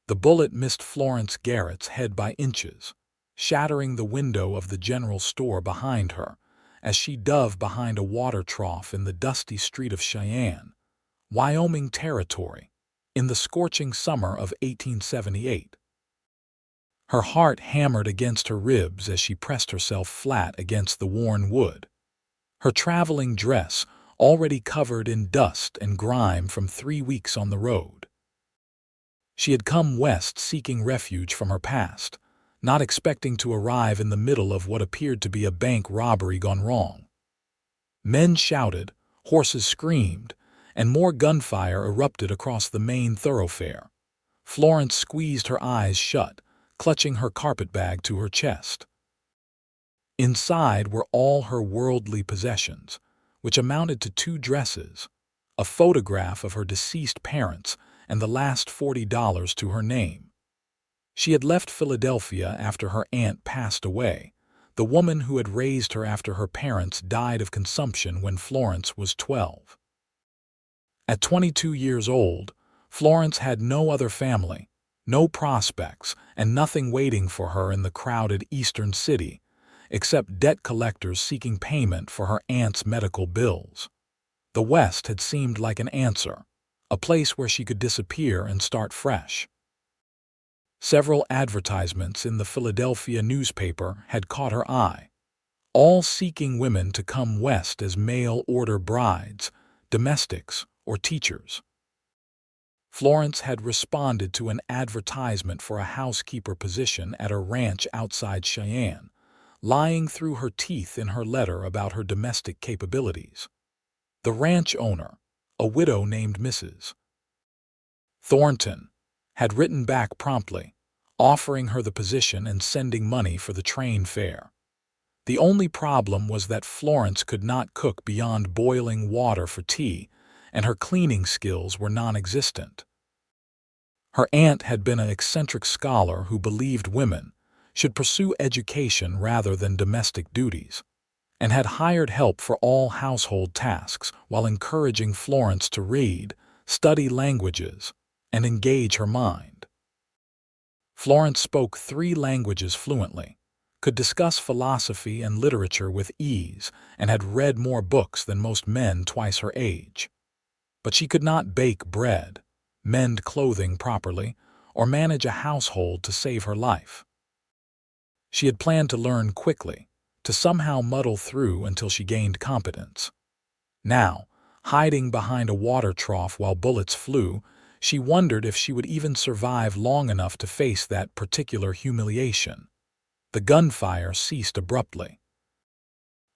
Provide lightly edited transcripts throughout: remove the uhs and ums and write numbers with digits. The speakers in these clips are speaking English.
The bullet missed Florence Garrett's head by inches, shattering the window of the general store behind her as she dove behind a water trough in the dusty street of Cheyenne, Wyoming territory, in the scorching summer of 1878. Her heart hammered against her ribs as she pressed herself flat against the worn wood. Her traveling dress already covered in dust and grime from 3 weeks on the road. She had come west seeking refuge from her past, not expecting to arrive in the middle of what appeared to be a bank robbery gone wrong. Men shouted, horses screamed, and more gunfire erupted across the main thoroughfare. Florence squeezed her eyes shut, clutching her carpetbag to her chest. Inside were all her worldly possessions, which amounted to 2 dresses, a photograph of her deceased parents, and the last $40 to her name. She had left Philadelphia after her aunt passed away, the woman who had raised her after her parents died of consumption when Florence was 12. At 22 years old, Florence had no other family, no prospects, and nothing waiting for her in the crowded eastern city, except debt collectors seeking payment for her aunt's medical bills. The West had seemed like an answer, a place where she could disappear and start fresh. Several advertisements in the Philadelphia newspaper had caught her eye, all seeking women to come west as mail-order brides, domestics, or teachers. Florence had responded to an advertisement for a housekeeper position at a ranch outside Cheyenne, lying through her teeth in her letter about her domestic capabilities. The ranch owner, a widow named Mrs. Thornton, had written back promptly, offering her the position and sending money for the train fare. The only problem was that Florence could not cook beyond boiling water for tea, and her cleaning skills were non-existent. Her aunt had been an eccentric scholar who believed women should pursue education rather than domestic duties, and had hired help for all household tasks while encouraging Florence to read, study languages, and engage her mind. Florence spoke 3 languages fluently, could discuss philosophy and literature with ease, and had read more books than most men twice her age. But she could not bake bread, mend clothing properly, or manage a household to save her life. She had planned to learn quickly, to somehow muddle through until she gained competence. Now, hiding behind a water trough while bullets flew, she wondered if she would even survive long enough to face that particular humiliation. The gunfire ceased abruptly.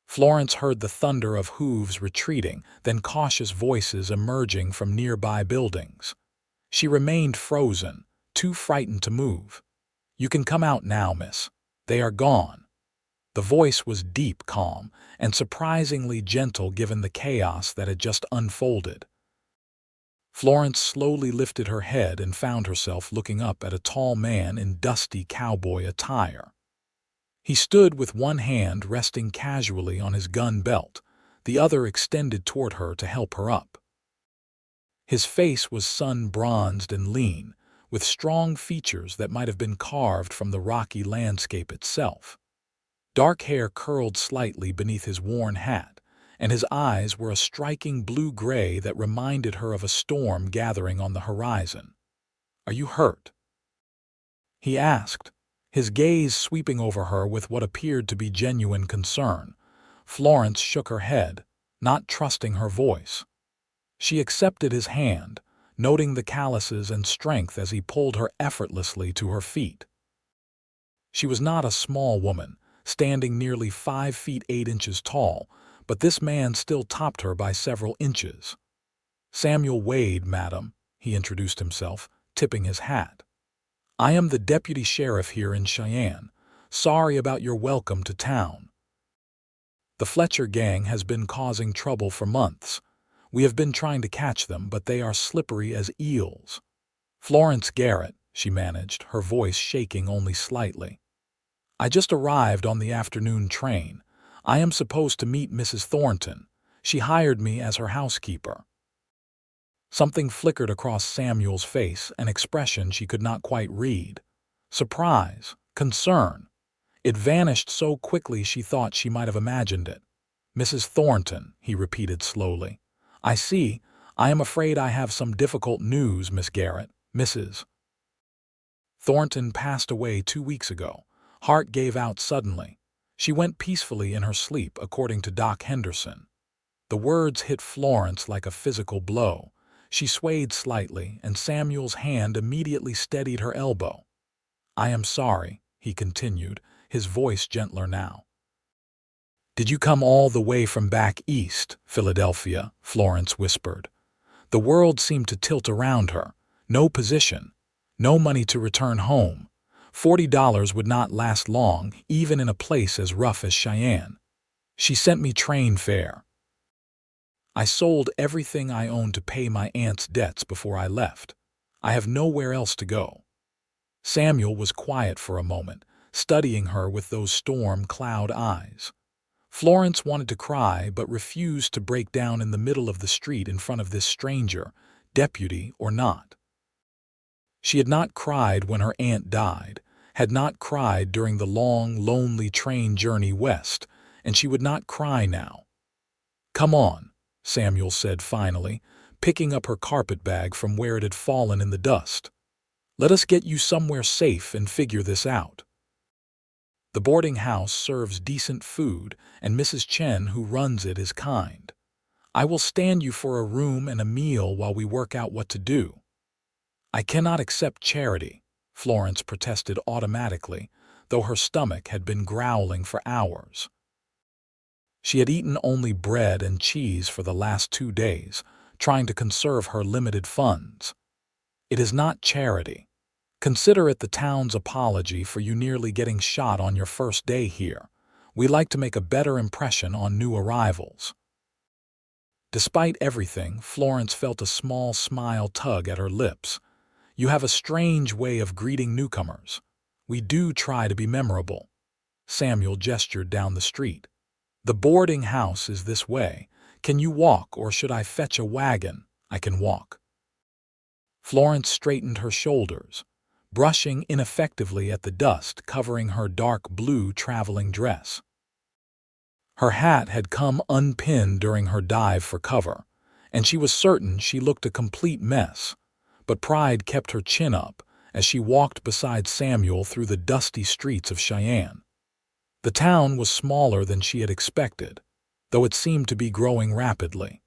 Florence heard the thunder of hooves retreating, then cautious voices emerging from nearby buildings. She remained frozen, too frightened to move. "You can come out now, miss. They are gone." The voice was deep, calm, and surprisingly gentle given the chaos that had just unfolded. Florence slowly lifted her head and found herself looking up at a tall man in dusty cowboy attire. He stood with one hand resting casually on his gun belt, the other extended toward her to help her up. His face was sun-bronzed and lean, with strong features that might have been carved from the rocky landscape itself. Dark hair curled slightly beneath his worn hat, and his eyes were a striking blue-gray that reminded her of a storm gathering on the horizon. "Are you hurt?" he asked, his gaze sweeping over her with what appeared to be genuine concern. Florence shook her head, not trusting her voice. She accepted his hand, noting the calluses and strength as he pulled her effortlessly to her feet. She was not a small woman, standing nearly 5 feet 8 inches tall, but this man still topped her by several inches. "Samuel Wade, madam," he introduced himself, tipping his hat. "I am the deputy sheriff here in Cheyenne. Sorry about your welcome to town. The Fletcher gang has been causing trouble for months. We have been trying to catch them, but they are slippery as eels." "Florence Garrett," she managed, her voice shaking only slightly. "I just arrived on the afternoon train. I am supposed to meet Mrs. Thornton. She hired me as her housekeeper." Something flickered across Samuel's face, an expression she could not quite read. Surprise, concern. It vanished so quickly she thought she might have imagined it. "Mrs. Thornton," he repeated slowly. "I see. I am afraid I have some difficult news, Miss Garrett. Mrs. Thornton passed away 2 weeks ago. Heart gave out suddenly. She went peacefully in her sleep, according to Doc Henderson." The words hit Florence like a physical blow. She swayed slightly, and Samuel's hand immediately steadied her elbow. "I am sorry," he continued, his voice gentler now. "Did you come all the way from back east, Philadelphia?" Florence whispered. The world seemed to tilt around her. No position, no money to return home. $40 would not last long, even in a place as rough as Cheyenne. "She sent me train fare. I sold everything I owned to pay my aunt's debts before I left. I have nowhere else to go." Samuel was quiet for a moment, studying her with those storm cloud eyes. Florence wanted to cry but refused to break down in the middle of the street in front of this stranger, deputy or not. She had not cried when her aunt died, had not cried during the long, lonely train journey west, and she would not cry now. "Come on," Samuel said finally, picking up her carpetbag from where it had fallen in the dust. "Let us get you somewhere safe and figure this out. The boarding house serves decent food, and Mrs. Chen, who runs it, is kind. I will stand you for a room and a meal while we work out what to do." "I cannot accept charity," Florence protested automatically, though her stomach had been growling for hours. She had eaten only bread and cheese for the last 2 days, trying to conserve her limited funds. "It is not charity. Consider it the town's apology for you nearly getting shot on your first day here. We like to make a better impression on new arrivals." Despite everything, Florence felt a small smile tug at her lips. "You have a strange way of greeting newcomers. We do try to be memorable." Samuel gestured down the street. "The boarding house is this way. Can you walk, or should I fetch a wagon?" "I can walk." Florence straightened her shoulders, brushing ineffectively at the dust covering her dark blue traveling dress. Her hat had come unpinned during her dive for cover, and she was certain she looked a complete mess, but pride kept her chin up as she walked beside Samuel through the dusty streets of Cheyenne. The town was smaller than she had expected, though it seemed to be growing rapidly.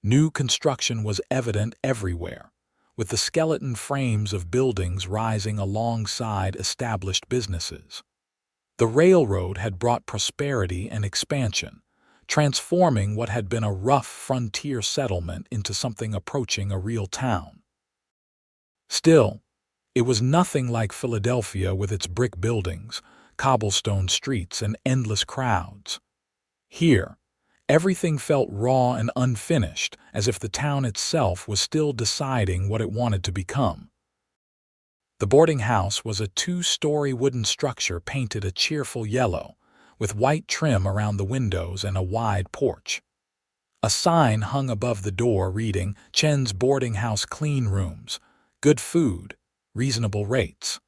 New construction was evident everywhere, with the skeleton frames of buildings rising alongside established businesses. The railroad had brought prosperity and expansion, transforming what had been a rough frontier settlement into something approaching a real town. Still, it was nothing like Philadelphia with its brick buildings, cobblestone streets, and endless crowds. Here, everything felt raw and unfinished, as if the town itself was still deciding what it wanted to become. The boarding house was a 2-story wooden structure painted a cheerful yellow, with white trim around the windows and a wide porch. A sign hung above the door reading, "Chen's Boarding House Clean Rooms, Good Food, Reasonable Rates."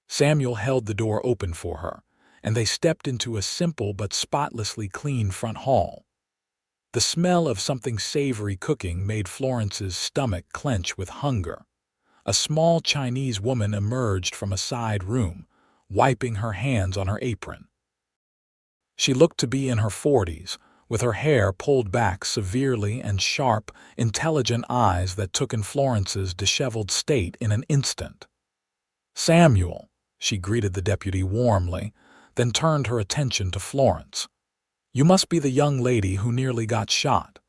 Samuel held the door open for her, and they stepped into a simple but spotlessly clean front hall. The smell of something savory cooking made Florence's stomach clench with hunger. A small Chinese woman emerged from a side room, wiping her hands on her apron. She looked to be in her 40s, with her hair pulled back severely and sharp, intelligent eyes that took in Florence's disheveled state in an instant. "Samuel," she greeted the deputy warmly, then turned her attention to Florence. "You must be the young lady who nearly got shot.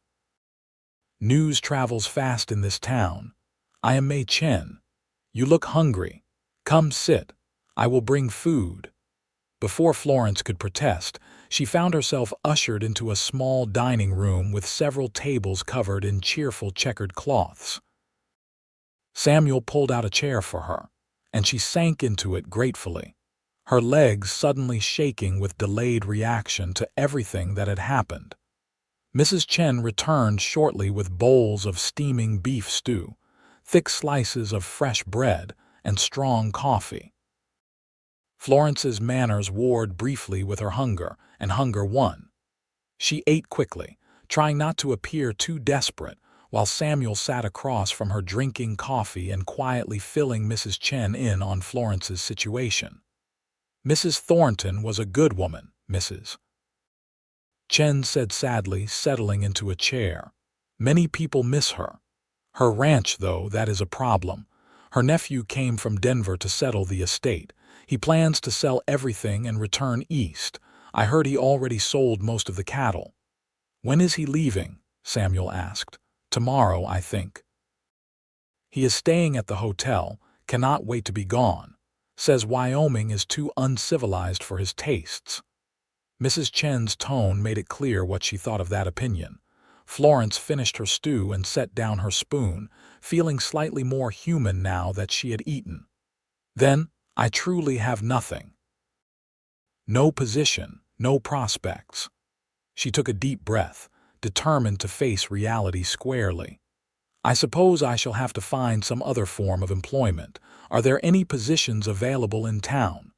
News travels fast in this town. I am Mei Chen. You look hungry. Come sit. I will bring food." Before Florence could protest, she found herself ushered into a small dining room with several tables covered in cheerful checkered cloths. Samuel pulled out a chair for her, and she sank into it gratefully, her legs suddenly shaking with delayed reaction to everything that had happened. Mrs. Chen returned shortly with bowls of steaming beef stew, thick slices of fresh bread, and strong coffee. Florence's manners warred briefly with her hunger, and hunger won. She ate quickly, trying not to appear too desperate, while Samuel sat across from her drinking coffee and quietly filling Mrs. Chen in on Florence's situation. "Mrs. Thornton was a good woman, Mrs. Chen said sadly, settling into a chair. "Many people miss her. Her ranch, though, that is a problem. Her nephew came from Denver to settle the estate. He plans to sell everything and return east. I heard he already sold most of the cattle." "When is he leaving?" Samuel asked. "Tomorrow, I think." "He is staying at the hotel, cannot wait to be gone. Says Wyoming is too uncivilized for his tastes." Mrs. Chen's tone made it clear what she thought of that opinion. Florence finished her stew and set down her spoon, feeling slightly more human now that she had eaten. "Then, I truly have nothing. No position, no prospects." She took a deep breath, determined to face reality squarely. "I suppose I shall have to find some other form of employment. Are there any positions available in town?"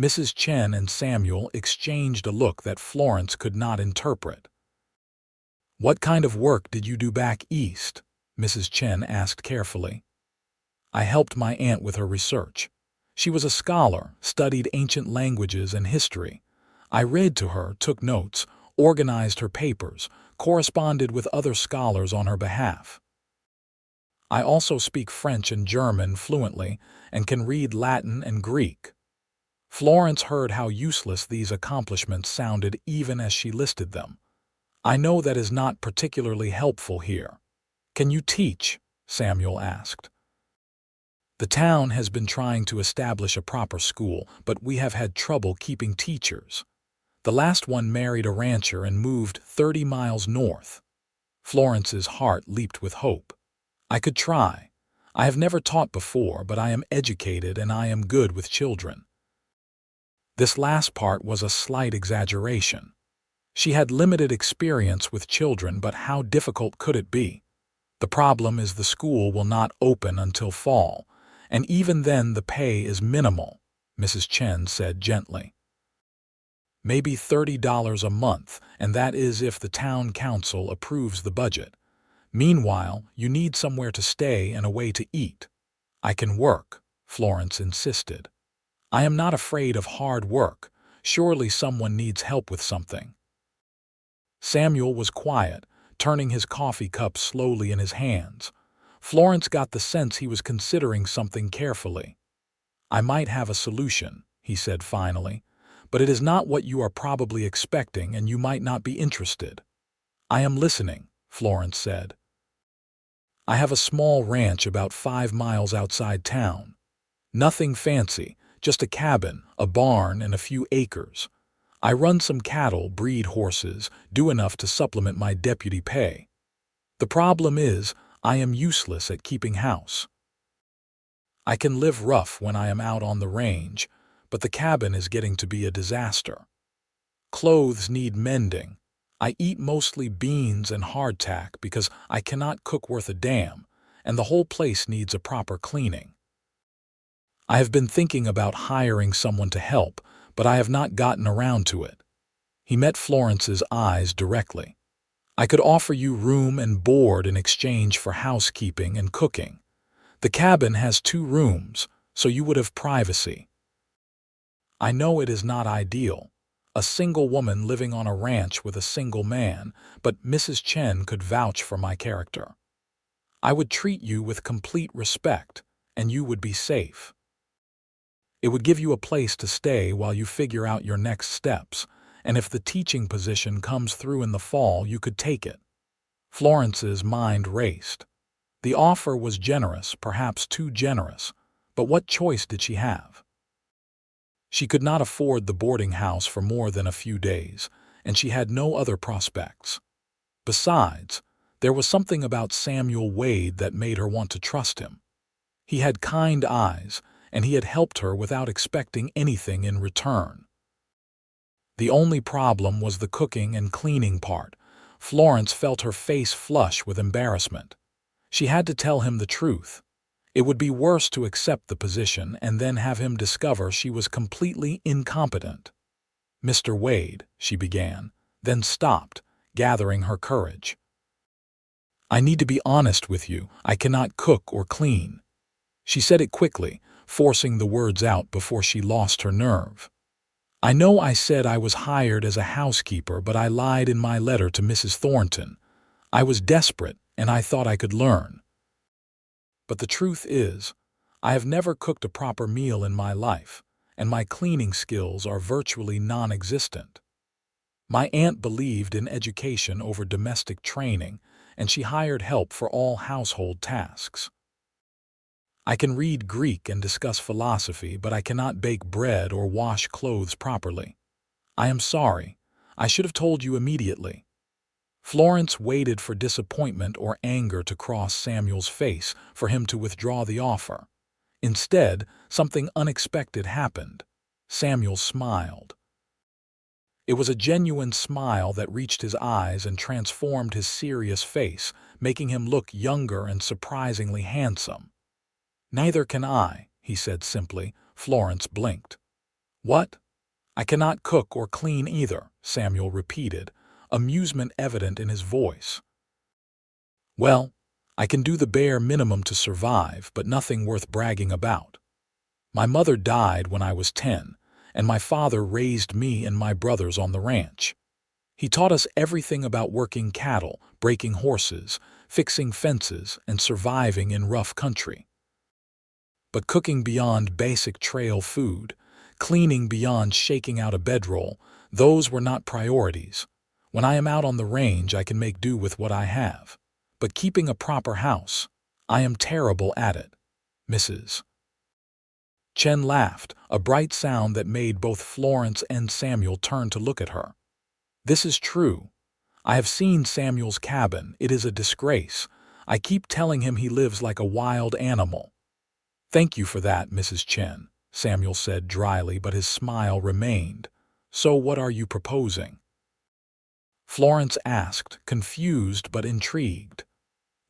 Mrs. Chen and Samuel exchanged a look that Florence could not interpret. "What kind of work did you do back east?" Mrs. Chen asked carefully. "I helped my aunt with her research. She was a scholar, studied ancient languages and history. I read to her, took notes, organized her papers, corresponded with other scholars on her behalf. I also speak French and German fluently and can read Latin and Greek." Florence heard how useless these accomplishments sounded even as she listed them. "I know that is not particularly helpful here." "Can you teach?" Samuel asked. "The town has been trying to establish a proper school, but we have had trouble keeping teachers. The last one married a rancher and moved 30 miles north." Florence's heart leaped with hope. "I could try. I have never taught before, but I am educated and I am good with children." This last part was a slight exaggeration. She had limited experience with children, but how difficult could it be? "The problem is the school will not open until fall, and even then the pay is minimal," Mrs. Chen said gently. "Maybe $30 a month, and that is if the town council approves the budget. Meanwhile, you need somewhere to stay and a way to eat." "I can work," Florence insisted. "I am not afraid of hard work. Surely someone needs help with something." Samuel was quiet, turning his coffee cup slowly in his hands. Florence got the sense he was considering something carefully. "I might have a solution," he said finally, "but it is not what you are probably expecting and you might not be interested." "I am listening," Florence said. "I have a small ranch about 5 miles outside town. Nothing fancy, just a cabin, a barn, and a few acres. I run some cattle, breed horses, do enough to supplement my deputy pay. The problem is, I am useless at keeping house. I can live rough when I am out on the range, but the cabin is getting to be a disaster. Clothes need mending. I eat mostly beans and hardtack because I cannot cook worth a damn, and the whole place needs a proper cleaning. I have been thinking about hiring someone to help, but I have not gotten around to it." He met Florence's eyes directly. "I could offer you room and board in exchange for housekeeping and cooking. The cabin has 2 rooms, so you would have privacy. I know it is not ideal, a single woman living on a ranch with a single man, but Mrs. Chen could vouch for my character. I would treat you with complete respect, and you would be safe. It would give you a place to stay while you figure out your next steps, and if the teaching position comes through in the fall, you could take it." Florence's mind raced. The offer was generous, perhaps too generous, but what choice did she have? She could not afford the boarding house for more than a few days, and she had no other prospects. Besides, there was something about Samuel Wade that made her want to trust him. He had kind eyes, and he had helped her without expecting anything in return. The only problem was the cooking and cleaning part. Florence felt her face flush with embarrassment. She had to tell him the truth. It would be worse to accept the position and then have him discover she was completely incompetent. "Mr. Wade," she began, then stopped, gathering her courage. "I need to be honest with you. I cannot cook or clean." She said it quickly, forcing the words out before she lost her nerve. "I know I said I was hired as a housekeeper, but I lied in my letter to Mrs. Thornton. I was desperate, and I thought I could learn. But the truth is, I have never cooked a proper meal in my life, and my cleaning skills are virtually non-existent. My aunt believed in education over domestic training, and she hired help for all household tasks. I can read Greek and discuss philosophy, but I cannot bake bread or wash clothes properly. I am sorry. I should have told you immediately." Florence waited for disappointment or anger to cross Samuel's face for him to withdraw the offer. Instead, something unexpected happened. Samuel smiled. It was a genuine smile that reached his eyes and transformed his serious face, making him look younger and surprisingly handsome. "Neither can I," he said simply. Florence blinked. "What?" "I cannot cook or clean either," Samuel repeated, amusement evident in his voice. "Well, I can do the bare minimum to survive, but nothing worth bragging about. My mother died when I was 10, and my father raised me and my brothers on the ranch. He taught us everything about working cattle, breaking horses, fixing fences, and surviving in rough country. But cooking beyond basic trail food, cleaning beyond shaking out a bedroll, those were not priorities. When I am out on the range, I can make do with what I have. But keeping a proper house, I am terrible at it, Mrs. Chen laughed, a bright sound that made both Florence and Samuel turn to look at her. "This is true. I have seen Samuel's cabin. It is a disgrace. I keep telling him he lives like a wild animal." "Thank you for that, Mrs. Chen," Samuel said dryly, but his smile remained. "So what are you proposing?" Florence asked, confused but intrigued.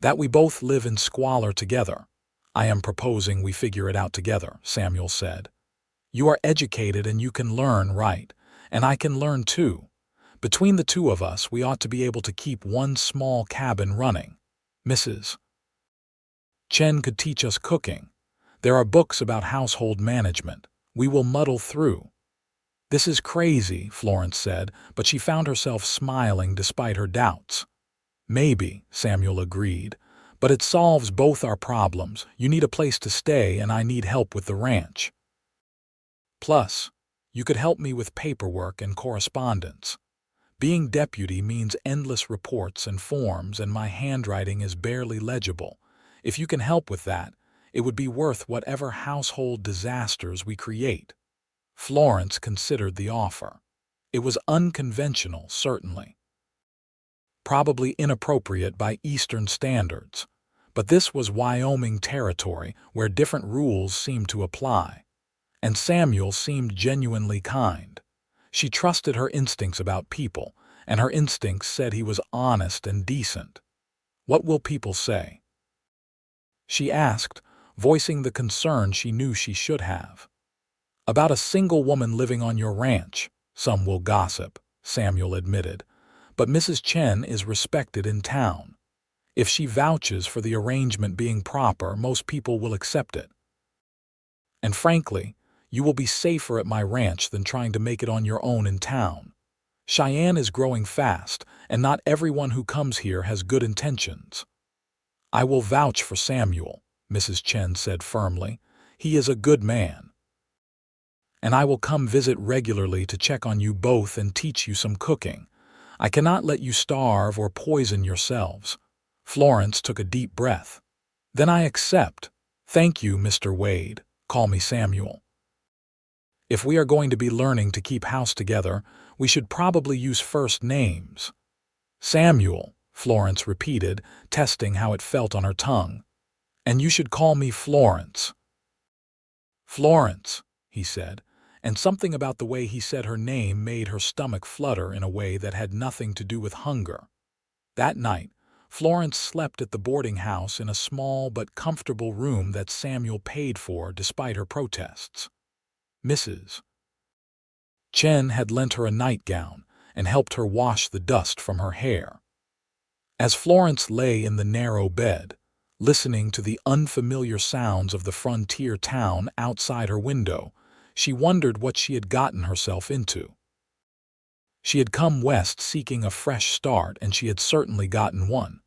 "That we both live in squalor together. I am proposing we figure it out together," Samuel said. "You are educated and you can learn, right? And I can learn too. Between the two of us, we ought to be able to keep one small cabin running. Mrs. Chen could teach us cooking. There are books about household management. We will muddle through." "This is crazy," Florence said, but she found herself smiling despite her doubts. "Maybe," Samuel agreed, "but it solves both our problems. You need a place to stay and I need help with the ranch. Plus, you could help me with paperwork and correspondence. Being deputy means endless reports and forms, and my handwriting is barely legible. If you can help with that, it would be worth whatever household disasters we create." Florence considered the offer. It was unconventional, certainly. Probably inappropriate by Eastern standards. But this was Wyoming territory where different rules seemed to apply. And Samuel seemed genuinely kind. She trusted her instincts about people, and her instincts said he was honest and decent. "What will people say?" she asked, voicing the concern she knew she should have. "About a single woman living on your ranch, some will gossip," Samuel admitted. "But Mrs. Chen is respected in town. If she vouches for the arrangement being proper, most people will accept it. And frankly, you will be safer at my ranch than trying to make it on your own in town. Cheyenne is growing fast, and not everyone who comes here has good intentions." "I will vouch for Samuel," Mrs. Chen said firmly. "He is a good man. And I will come visit regularly to check on you both and teach you some cooking. I cannot let you starve or poison yourselves." Florence took a deep breath. "Then I accept. Thank you, Mr. Wade. Call me Samuel. If we are going to be learning to keep house together, we should probably use first names." "Samuel," Florence repeated, testing how it felt on her tongue. "And you should call me Florence." "Florence," he said, and something about the way he said her name made her stomach flutter in a way that had nothing to do with hunger. That night, Florence slept at the boarding house in a small but comfortable room that Samuel paid for despite her protests. Mrs. Chen had lent her a nightgown and helped her wash the dust from her hair. As Florence lay in the narrow bed, listening to the unfamiliar sounds of the frontier town outside her window, she wondered what she had gotten herself into. She had come west seeking a fresh start, and she had certainly gotten one.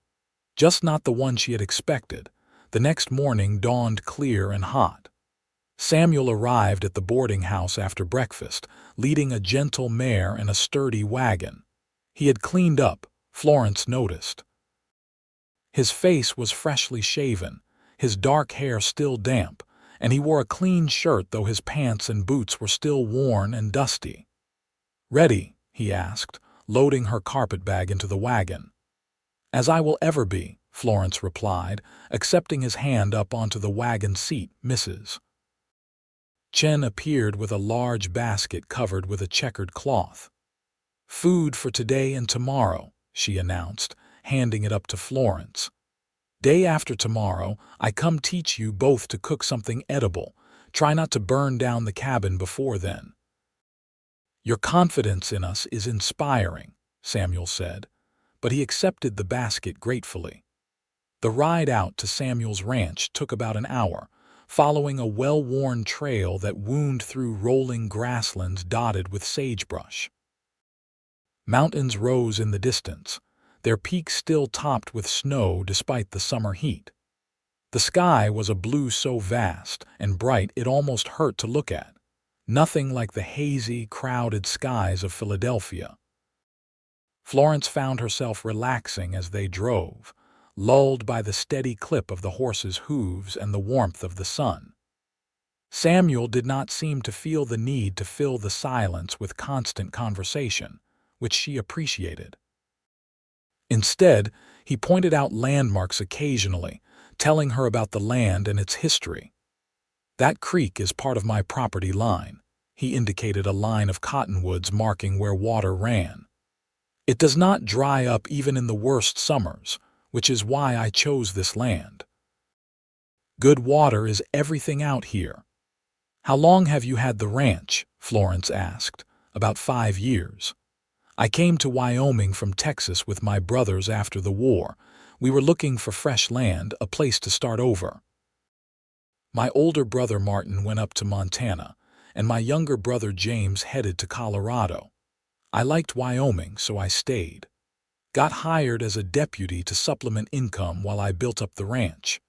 Just not the one she had expected. The next morning dawned clear and hot. Samuel arrived at the boarding house after breakfast, leading a gentle mare and a sturdy wagon. He had cleaned up, Florence noticed. His face was freshly shaven, his dark hair still damp, and he wore a clean shirt though his pants and boots were still worn and dusty. "Ready?" he asked, loading her carpetbag into the wagon. "As I will ever be," Florence replied, accepting his hand up onto the wagon seat. Mrs. Chen appeared with a large basket covered with a checkered cloth. "Food for today and tomorrow," she announced, handing it up to Florence. "Day after tomorrow, I come teach you both to cook something edible. Try not to burn down the cabin before then." "Your confidence in us is inspiring," Samuel said, but he accepted the basket gratefully. The ride out to Samuel's ranch took about an hour, following a well-worn trail that wound through rolling grasslands dotted with sagebrush. Mountains rose in the distance, their peaks still topped with snow despite the summer heat. The sky was a blue so vast and bright it almost hurt to look at, nothing like the hazy, crowded skies of Philadelphia. Florence found herself relaxing as they drove, lulled by the steady clip of the horses' hooves and the warmth of the sun. Samuel did not seem to feel the need to fill the silence with constant conversation, which she appreciated. Instead, he pointed out landmarks occasionally, telling her about the land and its history. "That creek is part of my property line." He indicated a line of cottonwoods marking where water ran. "It does not dry up even in the worst summers, which is why I chose this land. Good water is everything out here." "How long have you had the ranch?" Florence asked. "About 5 years. I came to Wyoming from Texas with my brothers after the war. We were looking for fresh land, a place to start over. My older brother Martin went up to Montana, and my younger brother James headed to Colorado. I liked Wyoming, so I stayed. Got hired as a deputy to supplement income while I built up the ranch.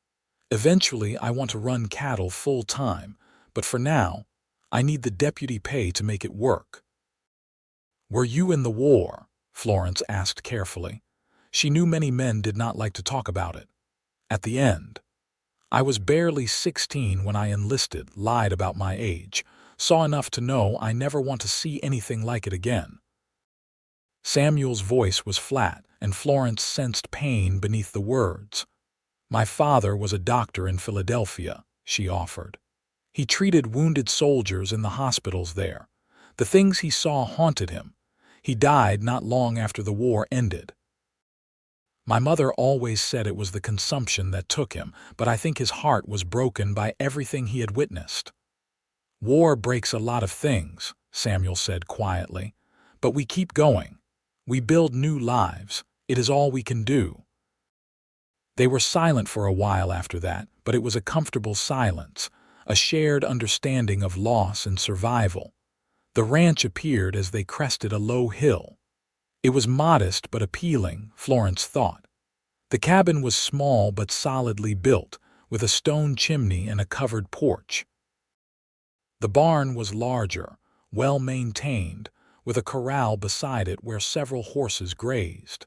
Eventually, I want to run cattle full-time, but for now, I need the deputy pay to make it work." "Were you in the war?" Florence asked carefully. She knew many men did not like to talk about it. At the end, "I was barely 16 when I enlisted, lied about my age, saw enough to know I never want to see anything like it again." Samuel's voice was flat, and Florence sensed pain beneath the words. "My father was a doctor in Philadelphia," she offered. "He treated wounded soldiers in the hospitals there. The things he saw haunted him. He died not long after the war ended. My mother always said it was the consumption that took him, but I think his heart was broken by everything he had witnessed." "War breaks a lot of things," Samuel said quietly, "but we keep going. We build new lives. It is all we can do." They were silent for a while after that, but it was a comfortable silence, a shared understanding of loss and survival. The ranch appeared as they crested a low hill. It was modest but appealing, Florence thought. The cabin was small but solidly built, with a stone chimney and a covered porch. The barn was larger, well-maintained, with a corral beside it where several horses grazed.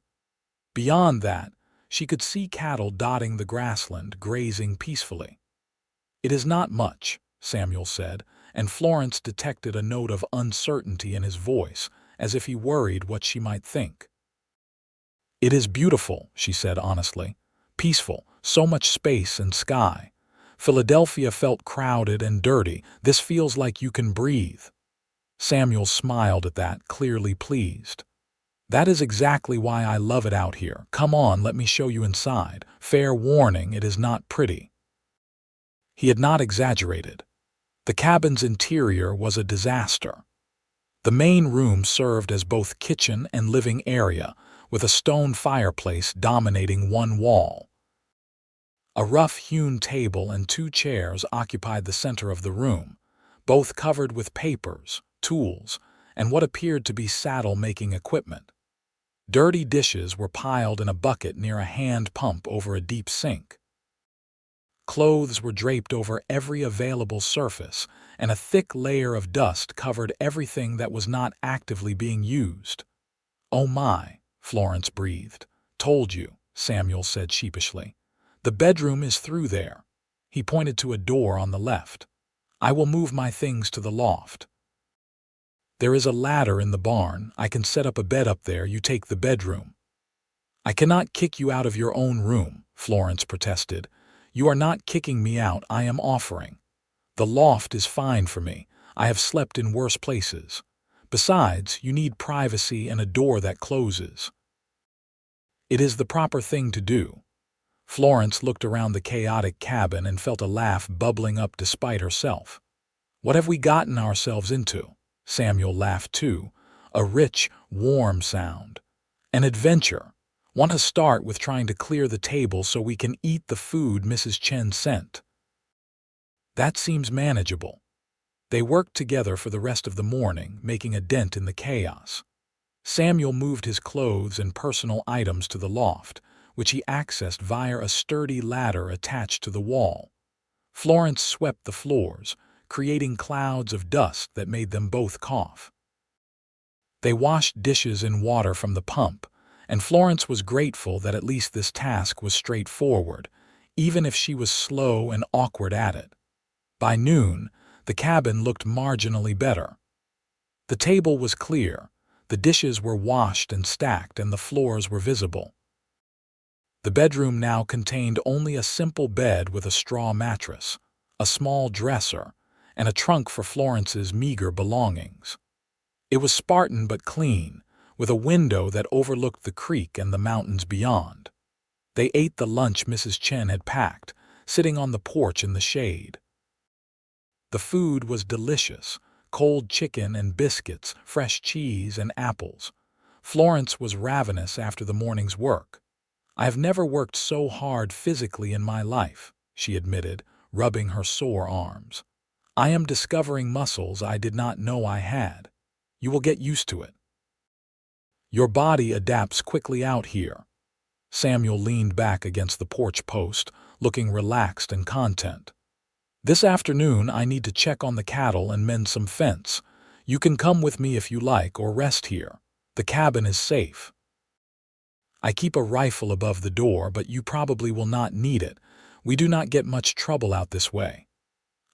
Beyond that, she could see cattle dotting the grassland, grazing peacefully. "It is not much," Samuel said, and Florence detected a note of uncertainty in his voice, as if he worried what she might think. "It is beautiful," she said honestly. "Peaceful, so much space and sky. Philadelphia felt crowded and dirty. This feels like you can breathe." Samuel smiled at that, clearly pleased. That is exactly why I love it out here. Come on, let me show you inside. Fair warning, it is not pretty. He had not exaggerated. The cabin's interior was a disaster. The main room served as both kitchen and living area, with a stone fireplace dominating one wall. A rough-hewn table and 2 chairs occupied the center of the room, both covered with papers, tools, and what appeared to be saddle-making equipment. Dirty dishes were piled in a bucket near a hand pump over a deep sink. Clothes were draped over every available surface, and a thick layer of dust covered everything that was not actively being used. "Oh my," Florence breathed. "Told you," Samuel said sheepishly. "The bedroom is through there." He pointed to a door on the left. "I will move my things to the loft. There is a ladder in the barn. I can set up a bed up there. You take the bedroom." "I cannot kick you out of your own room," Florence protested. "You are not kicking me out, I am offering. The loft is fine for me. I have slept in worse places. Besides, you need privacy and a door that closes." "It is the proper thing to do." Florence looked around the chaotic cabin and felt a laugh bubbling up despite herself. "What have we gotten ourselves into?" Samuel laughed too, a rich, warm sound. "An adventure. Want to start with trying to clear the table so we can eat the food Mrs. Chen sent?" "That seems manageable." They worked together for the rest of the morning, making a dent in the chaos. Samuel moved his clothes and personal items to the loft, which he accessed via a sturdy ladder attached to the wall. Florence swept the floors, creating clouds of dust that made them both cough. They washed dishes in water from the pump, and Florence was grateful that at least this task was straightforward, even if she was slow and awkward at it. By noon, the cabin looked marginally better. The table was clear, the dishes were washed and stacked, and the floors were visible. The bedroom now contained only a simple bed with a straw mattress, a small dresser, and a trunk for Florence's meager belongings. It was Spartan but clean, with a window that overlooked the creek and the mountains beyond. They ate the lunch Mrs. Chen had packed, sitting on the porch in the shade. The food was delicious: cold chicken and biscuits, fresh cheese and apples. Florence was ravenous after the morning's work. "I have never worked so hard physically in my life," she admitted, rubbing her sore arms. "I am discovering muscles I did not know I had. You will get used to it. Your body adapts quickly out here." Samuel leaned back against the porch post, looking relaxed and content. "This afternoon I need to check on the cattle and mend some fence. You can come with me if you like, or rest here. The cabin is safe. I keep a rifle above the door, but you probably will not need it. We do not get much trouble out this way."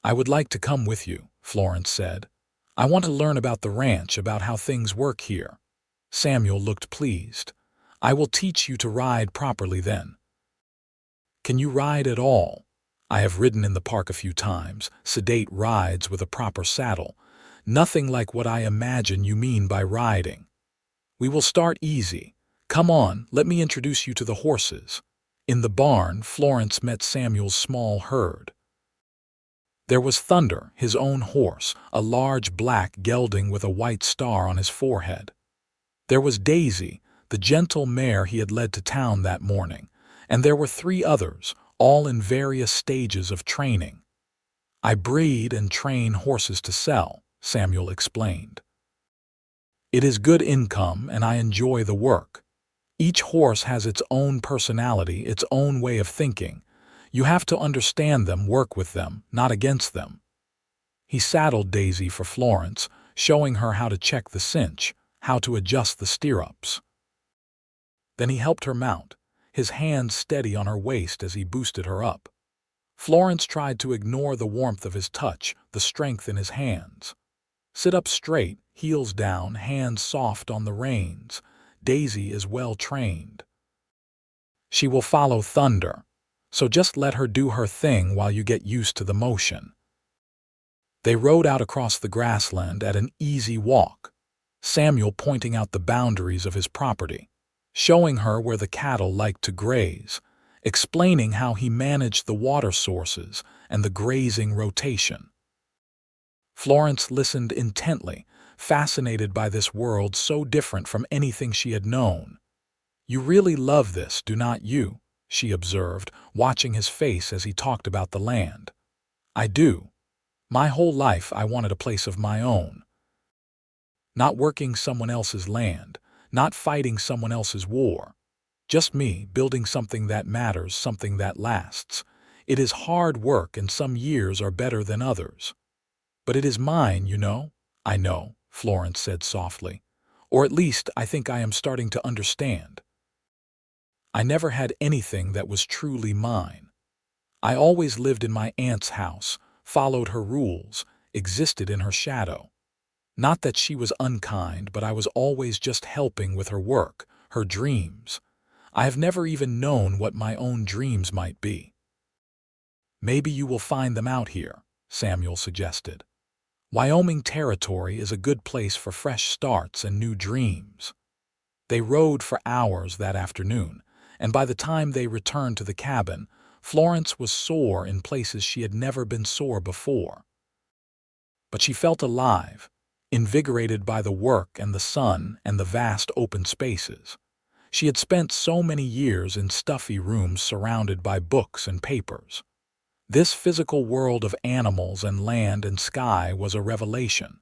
"I would like to come with you," Florence said. "I want to learn about the ranch, about how things work here." Samuel looked pleased. "I will teach you to ride properly then." "Can you ride at all?" "I have ridden in the park a few times, sedate rides with a proper saddle. Nothing like what I imagine you mean by riding." "We will start easy. Come on, let me introduce you to the horses." In the barn, Florence met Samuel's small herd. There was Thunder, his own horse, a large black gelding with a white star on his forehead. There was Daisy, the gentle mare he had led to town that morning, and there were 3 others, all in various stages of training. "I breed and train horses to sell," Samuel explained. "It is good income, and I enjoy the work. Each horse has its own personality, its own way of thinking. You have to understand them, work with them, not against them." He saddled Daisy for Florence, showing her how to check the cinch, how to adjust the stirrups. Then he helped her mount, his hand steady on her waist as he boosted her up. Florence tried to ignore the warmth of his touch, the strength in his hands. "Sit up straight, heels down, hands soft on the reins. Daisy is well trained. She will follow Thunder, so just let her do her thing while you get used to the motion." They rode out across the grassland at an easy walk. Samuel pointing out the boundaries of his property, showing her where the cattle liked to graze, explaining how he managed the water sources and the grazing rotation. Florence listened intently, fascinated by this world so different from anything she had known. "You really love this, do not you?" she observed, watching his face as he talked about the land. "I do. My whole life I wanted a place of my own. Not working someone else's land, not fighting someone else's war. Just me, building something that matters, something that lasts. It is hard work and some years are better than others. But it is mine, you know." "I know," Florence said softly. "Or at least I think I am starting to understand. I never had anything that was truly mine. I always lived in my aunt's house, followed her rules, existed in her shadow. Not that she was unkind, but I was always just helping with her work, her dreams. I have never even known what my own dreams might be." "Maybe you will find them out here," Samuel suggested. "Wyoming territory is a good place for fresh starts and new dreams." They rode for hours that afternoon, and by the time they returned to the cabin, Florence was sore in places she had never been sore before. But she felt alive, invigorated by the work and the sun and the vast open spaces. She had spent so many years in stuffy rooms surrounded by books and papers. This physical world of animals and land and sky was a revelation.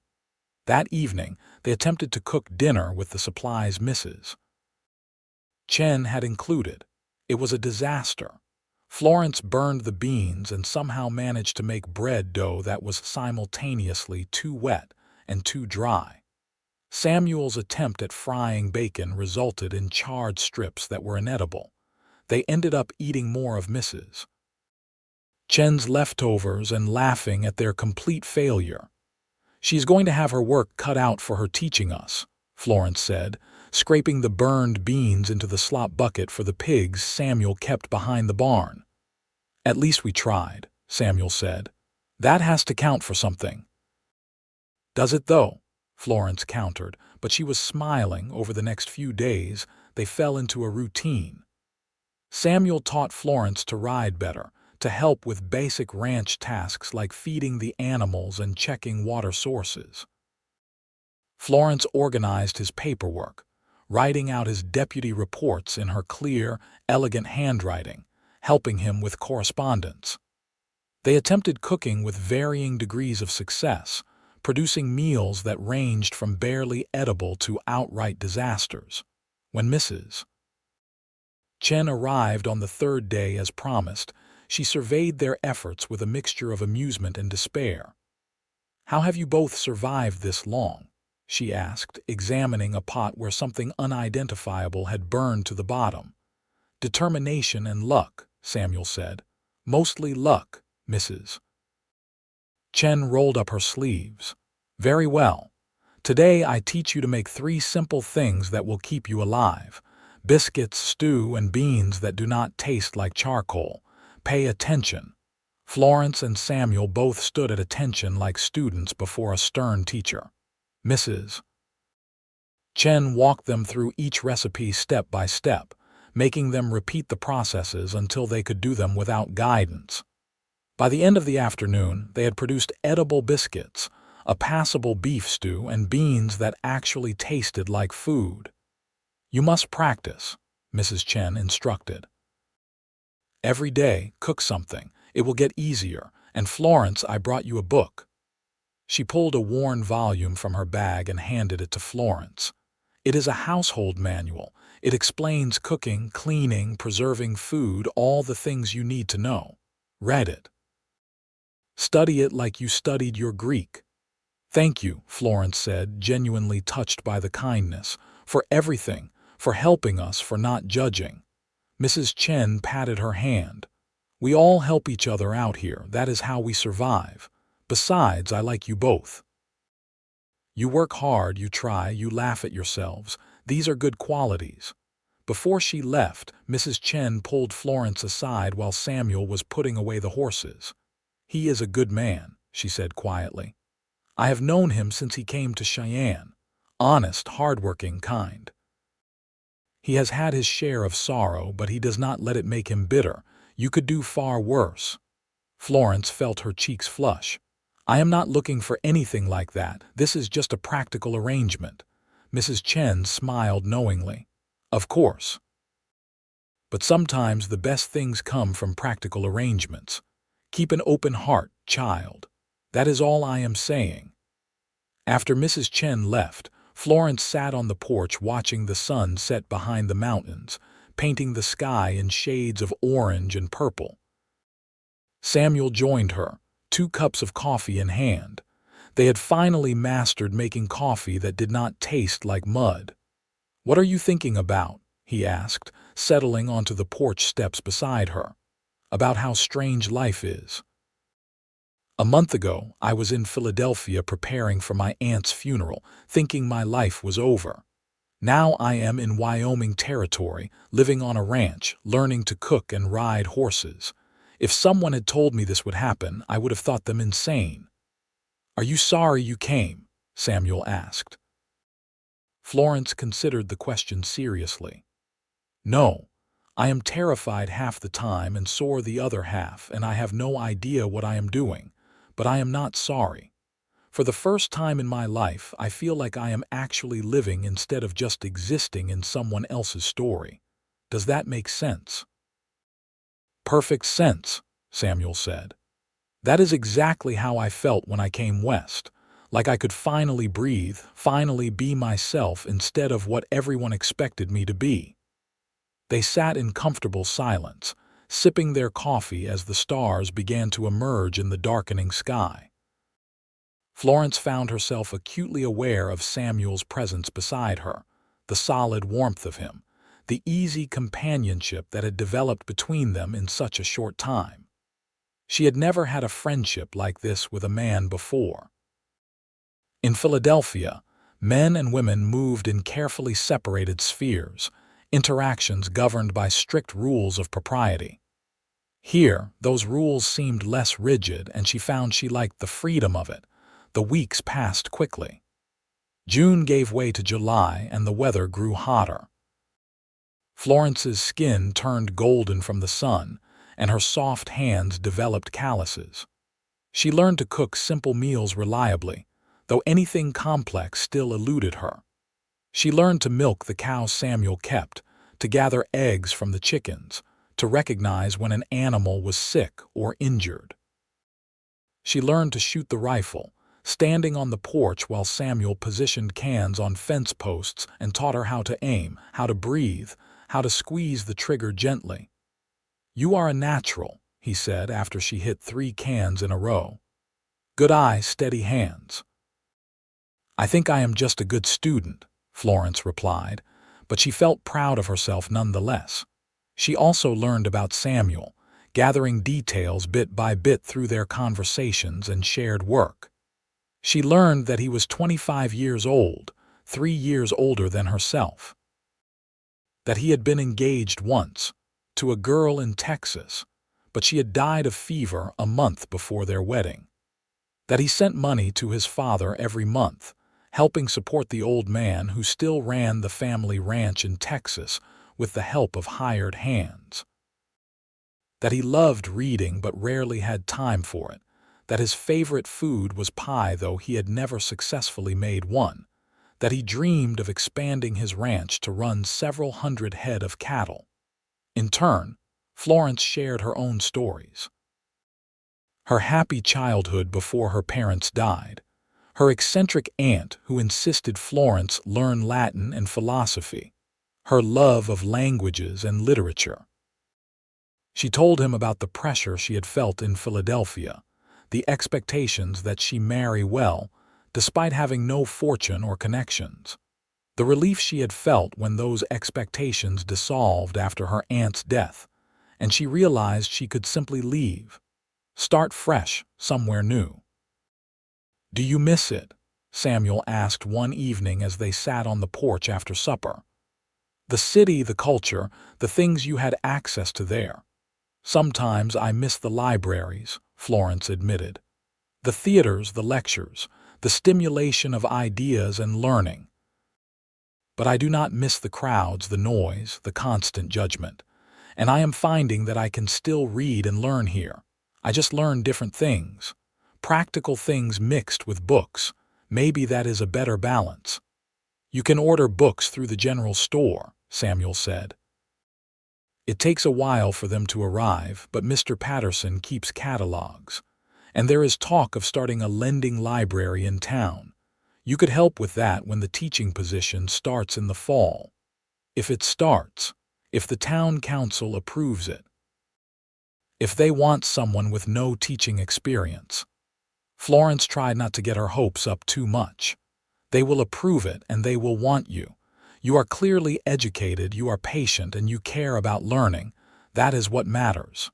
That evening, they attempted to cook dinner with the supplies Mrs. Chen had included. It was a disaster. Florence burned the beans and somehow managed to make bread dough that was simultaneously too wet and too dry. Samuel's attempt at frying bacon resulted in charred strips that were inedible. They ended up eating more of Mrs. Chen's leftovers and laughing at their complete failure. "She's going to have her work cut out for her teaching us," Florence said, scraping the burned beans into the slop bucket for the pigs Samuel kept behind the barn. "At least we tried," Samuel said. "That has to count for something." "Does it though?" Florence countered, but she was smiling. Over the next few days, they fell into a routine. Samuel taught Florence to ride better, to help with basic ranch tasks like feeding the animals and checking water sources. Florence organized his paperwork, writing out his deputy reports in her clear, elegant handwriting, helping him with correspondence. They attempted cooking with varying degrees of success, producing meals that ranged from barely edible to outright disasters. When Mrs. Chen arrived on the third day as promised, she surveyed their efforts with a mixture of amusement and despair. "How have you both survived this long?" she asked, examining a pot where something unidentifiable had burned to the bottom. "Determination and luck," Samuel said. "Mostly luck," Mrs. Chen rolled up her sleeves. "Very well. Today I teach you to make 3 simple things that will keep you alive. Biscuits, stew, and beans that do not taste like charcoal. Pay attention." Florence and Samuel both stood at attention like students before a stern teacher. Mrs. Chen walked them through each recipe step by step, making them repeat the processes until they could do them without guidance. By the end of the afternoon, they had produced edible biscuits, a passable beef stew, and beans that actually tasted like food. "You must practice," Mrs. Chen instructed. "Every day, cook something. It will get easier. And Florence, I brought you a book." She pulled a worn volume from her bag and handed it to Florence. "It is a household manual. It explains cooking, cleaning, preserving food, all the things you need to know. Read it. Study it like you studied your Greek." "Thank you," Florence said, genuinely touched by the kindness, "for everything, for helping us, for not judging." Mrs. Chen patted her hand. "We all help each other out here. That is how we survive. Besides, I like you both. You work hard, you try, you laugh at yourselves. These are good qualities." Before she left, Mrs. Chen pulled Florence aside while Samuel was putting away the horses. "He is a good man," she said quietly. "I have known him since he came to Cheyenne. honest, hardworking kind. He has had his share of sorrow, but he does not let it make him bitter. You could do far worse. Florence felt her cheeks flush. I am not looking for anything like that. This is just a practical arrangement. Mrs. Chen smiled knowingly. Of course. But sometimes the best things come from practical arrangements. Keep an open heart, child. That is all I am saying. After Mrs. Chen left, Florence sat on the porch watching the sun set behind the mountains, painting the sky in shades of orange and purple. Samuel joined her, 2 cups of coffee in hand. They had finally mastered making coffee that did not taste like mud. "What are you thinking about?" he asked, settling onto the porch steps beside her. "About how strange life is. A month ago, I was in Philadelphia preparing for my aunt's funeral, thinking my life was over. Now I am in Wyoming territory, living on a ranch, learning to cook and ride horses. If someone had told me this would happen, I would have thought them insane." "Are you sorry you came?" Samuel asked. Florence considered the question seriously. "No. I am terrified half the time and sore the other half, and I have no idea what I am doing. But I am not sorry. For the first time in my life, I feel like I am actually living instead of just existing in someone else's story. Does that make sense?" "Perfect sense," Samuel said. "That is exactly how I felt when I came west, like I could finally breathe, finally be myself instead of what everyone expected me to be." They sat in comfortable silence, sipping their coffee as the stars began to emerge in the darkening sky. Florence found herself acutely aware of Samuel's presence beside her, the solid warmth of him, the easy companionship that had developed between them in such a short time. She had never had a friendship like this with a man before. In Philadelphia, men and women moved in carefully separated spheres, interactions governed by strict rules of propriety. Here, those rules seemed less rigid, and she found she liked the freedom of it. The weeks passed quickly. June gave way to July, and the weather grew hotter. Florence's skin turned golden from the sun, and her soft hands developed calluses. She learned to cook simple meals reliably, though anything complex still eluded her. She learned to milk the cows Samuel kept, to gather eggs from the chickens, to recognize when an animal was sick or injured. She learned to shoot the rifle, standing on the porch while Samuel positioned cans on fence posts and taught her how to aim, how to breathe, how to squeeze the trigger gently. "You are a natural," he said after she hit 3 cans in a row. "Good eye, steady hands." "I think I am just a good student," Florence replied, but she felt proud of herself nonetheless. She also learned about Samuel, gathering details bit by bit through their conversations and shared work. She learned that he was 25 years old, 3 years older than herself. That he had been engaged once, to a girl in Texas, but she had died of fever a month before their wedding. That he sent money to his father every month, helping support the old man who still ran the family ranch in Texas with the help of hired hands. That he loved reading but rarely had time for it. That his favorite food was pie, though he had never successfully made one. That he dreamed of expanding his ranch to run several hundred head of cattle. In turn, Florence shared her own stories. Her happy childhood before her parents died. Her eccentric aunt who insisted Florence learn Latin and philosophy. Her love of languages and literature. She told him about the pressure she had felt in Philadelphia, the expectations that she marry well, despite having no fortune or connections. The relief she had felt when those expectations dissolved after her aunt's death, and she realized she could simply leave, start fresh somewhere new. "Do you miss it?" Samuel asked one evening as they sat on the porch after supper. "The city, the culture, the things you had access to there." "Sometimes I miss the libraries," Florence admitted. "The theaters, the lectures, the stimulation of ideas and learning. but I do not miss the crowds, the noise, the constant judgment. And I am finding that I can still read and learn here. I just learn different things. Practical things mixed with books. Maybe that is a better balance. You can order books through the general store, Samuel said. It takes a while for them to arrive, but Mr. Patterson keeps catalogs. And there is talk of starting a lending library in town. You could help with that when the teaching position starts in the fall. If it starts, if the town council approves it. If they want someone with no teaching experience. Florence tried not to get her hopes up too much. They will approve it and they will want you. You are clearly educated, you are patient, and you care about learning. That is what matters.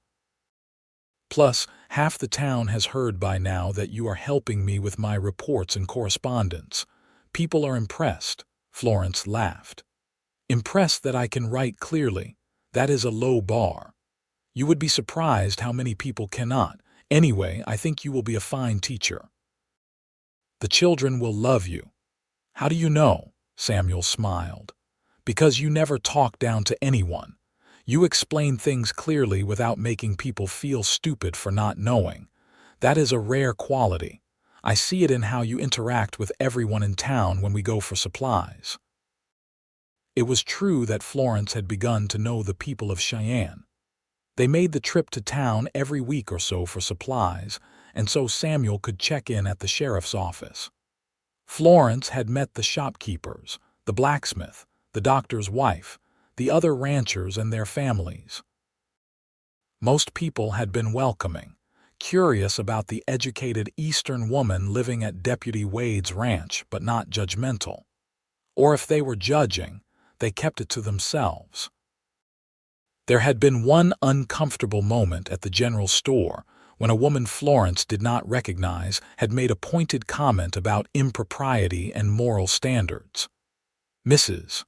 Plus, half the town has heard by now that you are helping me with my reports and correspondence. People are impressed, Florence laughed. Impressed that I can write clearly. That is a low bar. You would be surprised how many people cannot. Anyway, I think you will be a fine teacher. The children will love you. How do you know? Samuel smiled. Because you never talk down to anyone. You explain things clearly without making people feel stupid for not knowing. That is a rare quality. I see it in how you interact with everyone in town when we go for supplies. It was true that Florence had begun to know the people of Cheyenne. They made the trip to town every week or so for supplies, and so Samuel could check in at the sheriff's office. Florence had met the shopkeepers, the blacksmith, the doctor's wife, the other ranchers and their families. Most people had been welcoming, curious about the educated Eastern woman living at Deputy Wade's ranch, but not judgmental. Or if they were judging, they kept it to themselves. There had been one uncomfortable moment at the general store when a woman Florence did not recognize had made a pointed comment about impropriety and moral standards. Mrs.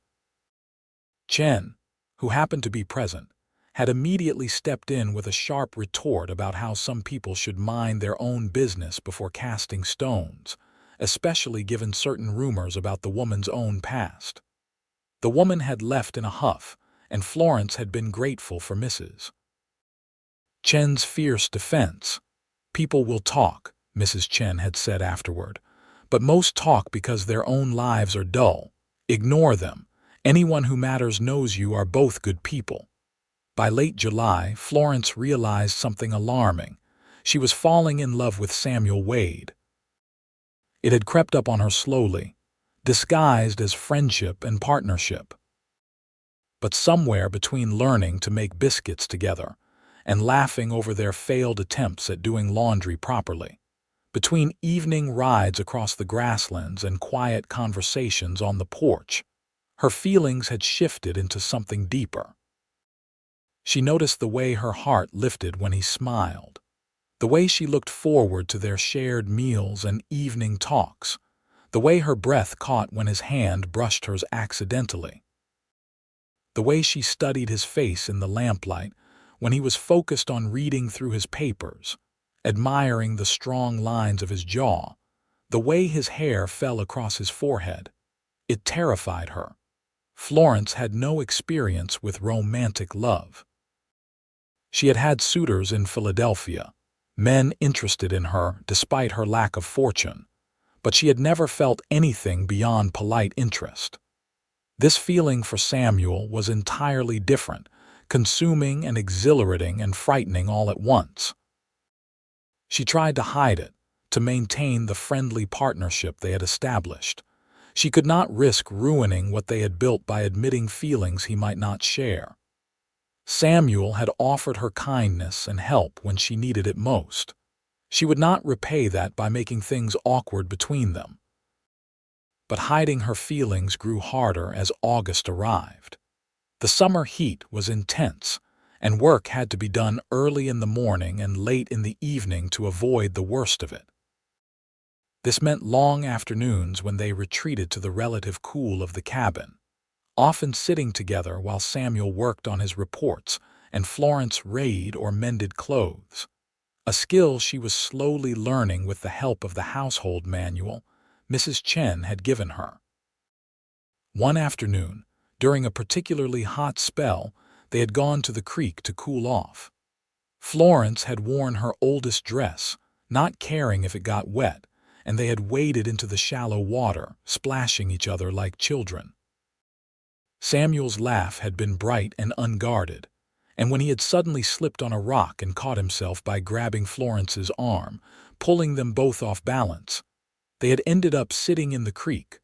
Chen, who happened to be present, had immediately stepped in with a sharp retort about how some people should mind their own business before casting stones, especially given certain rumors about the woman's own past. The woman had left in a huff, and Florence had been grateful for Mrs. Chen's fierce defense. People will talk, Mrs. Chen had said afterward, but most talk because their own lives are dull. Ignore them. Anyone who matters knows you are both good people. By late July, Florence realized something alarming. She was falling in love with Samuel Wade. It had crept up on her slowly, disguised as friendship and partnership. But somewhere between learning to make biscuits together and laughing over their failed attempts at doing laundry properly, between evening rides across the grasslands and quiet conversations on the porch, her feelings had shifted into something deeper. She noticed the way her heart lifted when he smiled, the way she looked forward to their shared meals and evening talks, the way her breath caught when his hand brushed hers accidentally, the way she studied his face in the lamplight when he was focused on reading through his papers, admiring the strong lines of his jaw, the way his hair fell across his forehead. It terrified her. Florence had no experience with romantic love. She had had suitors in Philadelphia, men interested in her despite her lack of fortune, but she had never felt anything beyond polite interest. This feeling for Samuel was entirely different, consuming and exhilarating and frightening all at once. She tried to hide it, to maintain the friendly partnership they had established. She could not risk ruining what they had built by admitting feelings he might not share. Samuel had offered her kindness and help when she needed it most. She would not repay that by making things awkward between them. But hiding her feelings grew harder as August arrived. The summer heat was intense, and work had to be done early in the morning and late in the evening to avoid the worst of it. This meant long afternoons when they retreated to the relative cool of the cabin, often sitting together while Samuel worked on his reports and Florence read or mended clothes, a skill she was slowly learning with the help of the household manual Mrs. Chen had given her. One afternoon, during a particularly hot spell, they had gone to the creek to cool off. Florence had worn her oldest dress, not caring if it got wet, and they had waded into the shallow water, splashing each other like children. Samuel's laugh had been bright and unguarded, and when he had suddenly slipped on a rock and caught himself by grabbing Florence's arm, pulling them both off balance, they had ended up sitting in the creek,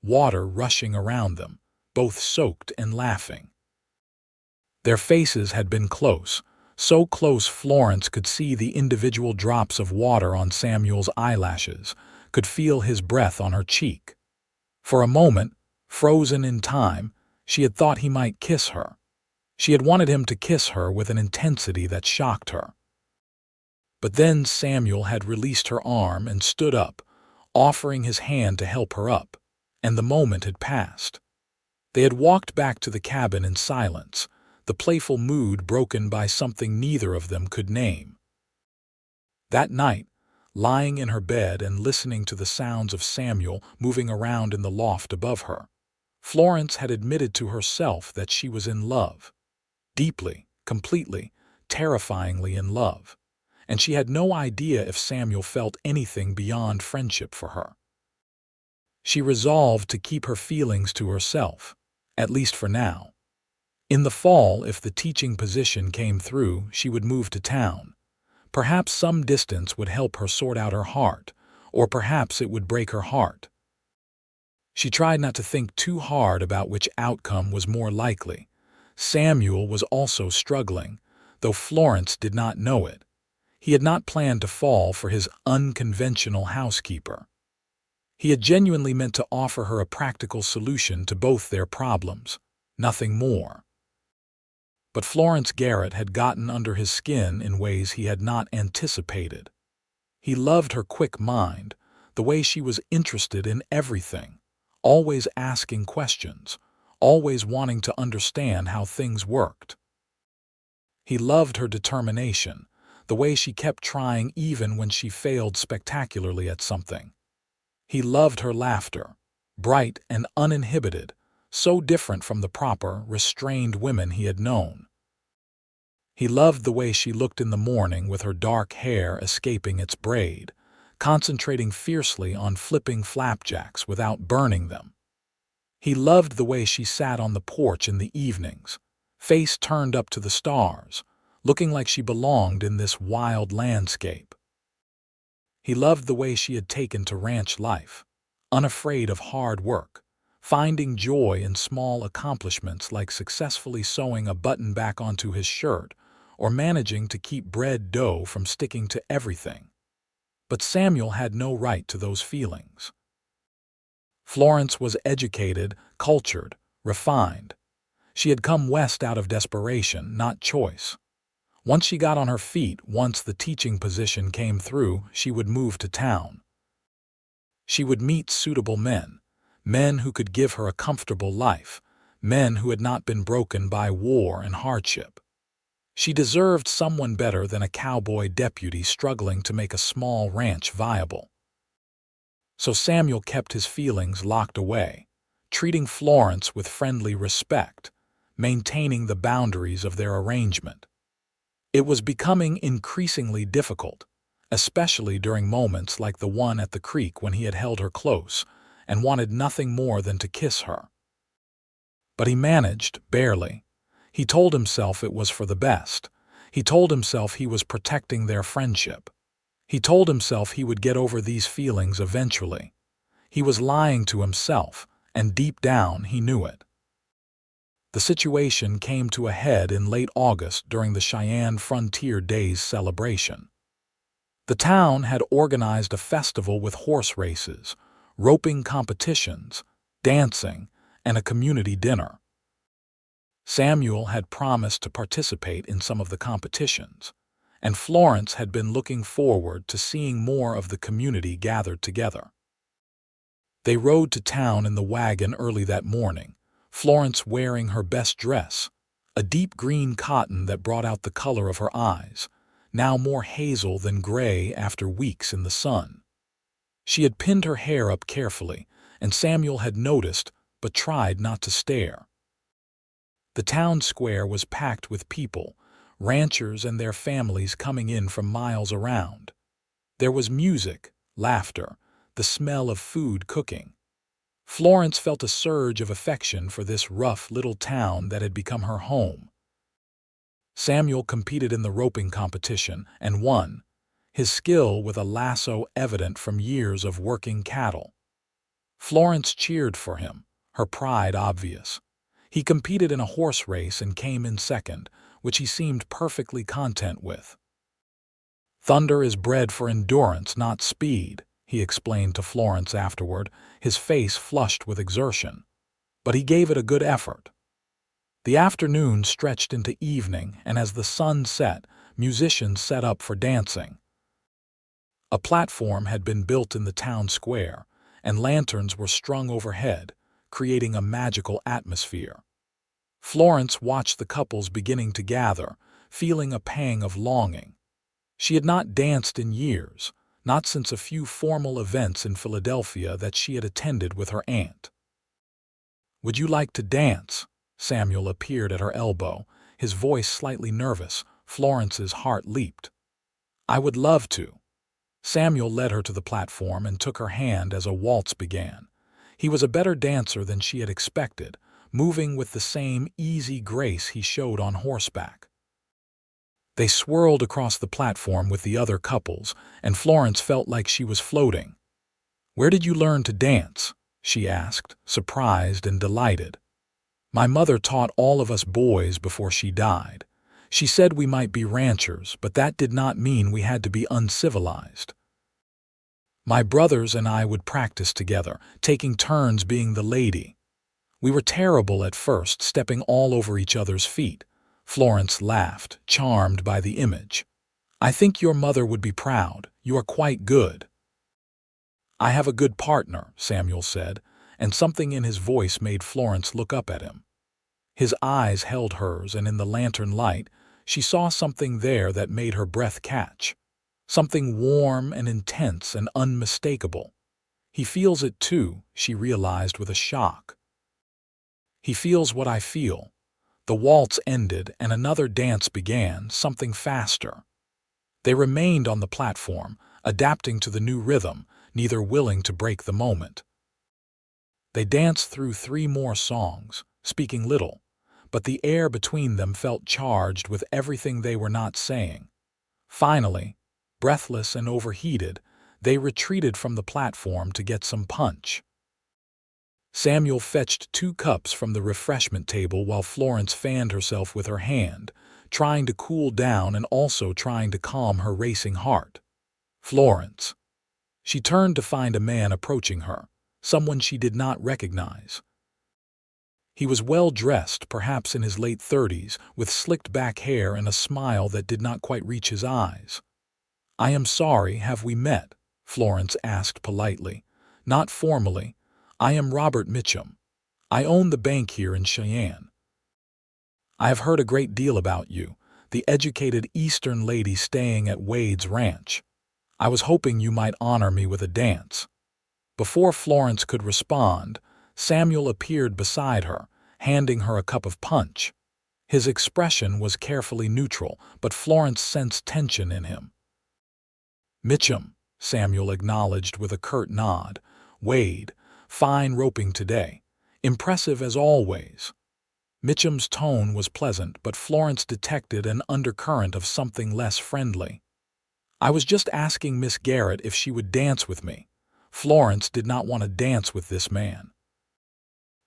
water rushing around them, both soaked and laughing. Their faces had been close, so close Florence could see the individual drops of water on Samuel's eyelashes, could feel his breath on her cheek. For a moment, frozen in time, she had thought he might kiss her. She had wanted him to kiss her with an intensity that shocked her. But then Samuel had released her arm and stood up, offering his hand to help her up, and the moment had passed. They had walked back to the cabin in silence, the playful mood broken by something neither of them could name. That night, lying in her bed and listening to the sounds of Samuel moving around in the loft above her, Florence had admitted to herself that she was in love. Deeply, completely, terrifyingly in love. And she had no idea if Samuel felt anything beyond friendship for her. She resolved to keep her feelings to herself, at least for now. In the fall, if the teaching position came through, she would move to town. Perhaps some distance would help her sort out her heart, or perhaps it would break her heart. She tried not to think too hard about which outcome was more likely. Samuel was also struggling, though Florence did not know it. He had not planned to fall for his unconventional housekeeper. He had genuinely meant to offer her a practical solution to both their problems, nothing more. But Florence Garrett had gotten under his skin in ways he had not anticipated. He loved her quick mind, the way she was interested in everything, always asking questions, always wanting to understand how things worked. He loved her determination, the way she kept trying even when she failed spectacularly at something. He loved her laughter, bright and uninhibited, so different from the proper, restrained women he had known. He loved the way she looked in the morning with her dark hair escaping its braid, concentrating fiercely on flipping flapjacks without burning them. He loved the way she sat on the porch in the evenings, face turned up to the stars, looking like she belonged in this wild landscape. He loved the way she had taken to ranch life, unafraid of hard work, finding joy in small accomplishments like successfully sewing a button back onto his shirt or managing to keep bread dough from sticking to everything. But Samuel had no right to those feelings. Florence was educated, cultured, refined. She had come west out of desperation, not choice. Once she got on her feet, once the teaching position came through, she would move to town. She would meet suitable men, men who could give her a comfortable life, men who had not been broken by war and hardship. She deserved someone better than a cowboy deputy struggling to make a small ranch viable. So Samuel kept his feelings locked away, treating Florence with friendly respect, maintaining the boundaries of their arrangement. It was becoming increasingly difficult, especially during moments like the one at the creek when he had held her close and wanted nothing more than to kiss her. But he managed, barely. He told himself it was for the best. He told himself he was protecting their friendship. He told himself he would get over these feelings eventually. He was lying to himself, and deep down he knew it. The situation came to a head in late August during the Cheyenne Frontier Days celebration. The town had organized a festival with horse races, roping competitions, dancing, and a community dinner. Samuel had promised to participate in some of the competitions, and Florence had been looking forward to seeing more of the community gathered together. They rode to town in the wagon early that morning, Florence wearing her best dress, a deep green cotton that brought out the color of her eyes, now more hazel than gray after weeks in the sun. She had pinned her hair up carefully, and Samuel had noticed, but tried not to stare. The town square was packed with people, ranchers and their families coming in from miles around. There was music, laughter, the smell of food cooking. Florence felt a surge of affection for this rough little town that had become her home. Samuel competed in the roping competition and won, his skill with a lasso evident from years of working cattle. Florence cheered for him, her pride obvious. He competed in a horse race and came in second, which he seemed perfectly content with. "Thunder is bred for endurance, not speed," he explained to Florence afterward, his face flushed with exertion. But he gave it a good effort. The afternoon stretched into evening, and as the sun set, musicians set up for dancing. A platform had been built in the town square, and lanterns were strung overhead, creating a magical atmosphere. Florence watched the couples beginning to gather, feeling a pang of longing. She had not danced in years, not since a few formal events in Philadelphia that she had attended with her aunt. "Would you like to dance?" Samuel appeared at her elbow, his voice slightly nervous. Florence's heart leaped. "I would love to." Samuel led her to the platform and took her hand as a waltz began. He was a better dancer than she had expected, moving with the same easy grace he showed on horseback. They swirled across the platform with the other couples, and Florence felt like she was floating. "Where did you learn to dance?" she asked, surprised and delighted. "My mother taught all of us boys before she died. She said we might be ranchers, but that did not mean we had to be uncivilized. My brothers and I would practice together, taking turns being the lady. We were terrible at first, stepping all over each other's feet." Florence laughed, charmed by the image. "I think your mother would be proud. You are quite good." "I have a good partner," Samuel said, and something in his voice made Florence look up at him. His eyes held hers, and in the lantern light, she saw something there that made her breath catch. Something warm and intense and unmistakable. "He feels it too," she realized with a shock. "He feels what I feel." The waltz ended and another dance began, something faster. They remained on the platform, adapting to the new rhythm, neither willing to break the moment. They danced through 3 more songs, speaking little, but the air between them felt charged with everything they were not saying. Finally, breathless and overheated, they retreated from the platform to get some punch. Samuel fetched 2 cups from the refreshment table while Florence fanned herself with her hand, trying to cool down and also trying to calm her racing heart. "Florence." She turned to find a man approaching her, someone she did not recognize. He was well dressed, perhaps in his late 30s, with slicked back hair and a smile that did not quite reach his eyes. "I am sorry, have we met?" Florence asked politely. "Not formally. I am Robert Mitchum. I own the bank here in Cheyenne. I have heard a great deal about you, the educated Eastern lady staying at Wade's ranch. I was hoping you might honor me with a dance." Before Florence could respond, Samuel appeared beside her, handing her a cup of punch. His expression was carefully neutral, but Florence sensed tension in him. "Mitchum," Samuel acknowledged with a curt nod. "Wade, fine roping today. Impressive as always." Mitchum's tone was pleasant, but Florence detected an undercurrent of something less friendly. "I was just asking Miss Garrett if she would dance with me." Florence did not want to dance with this man.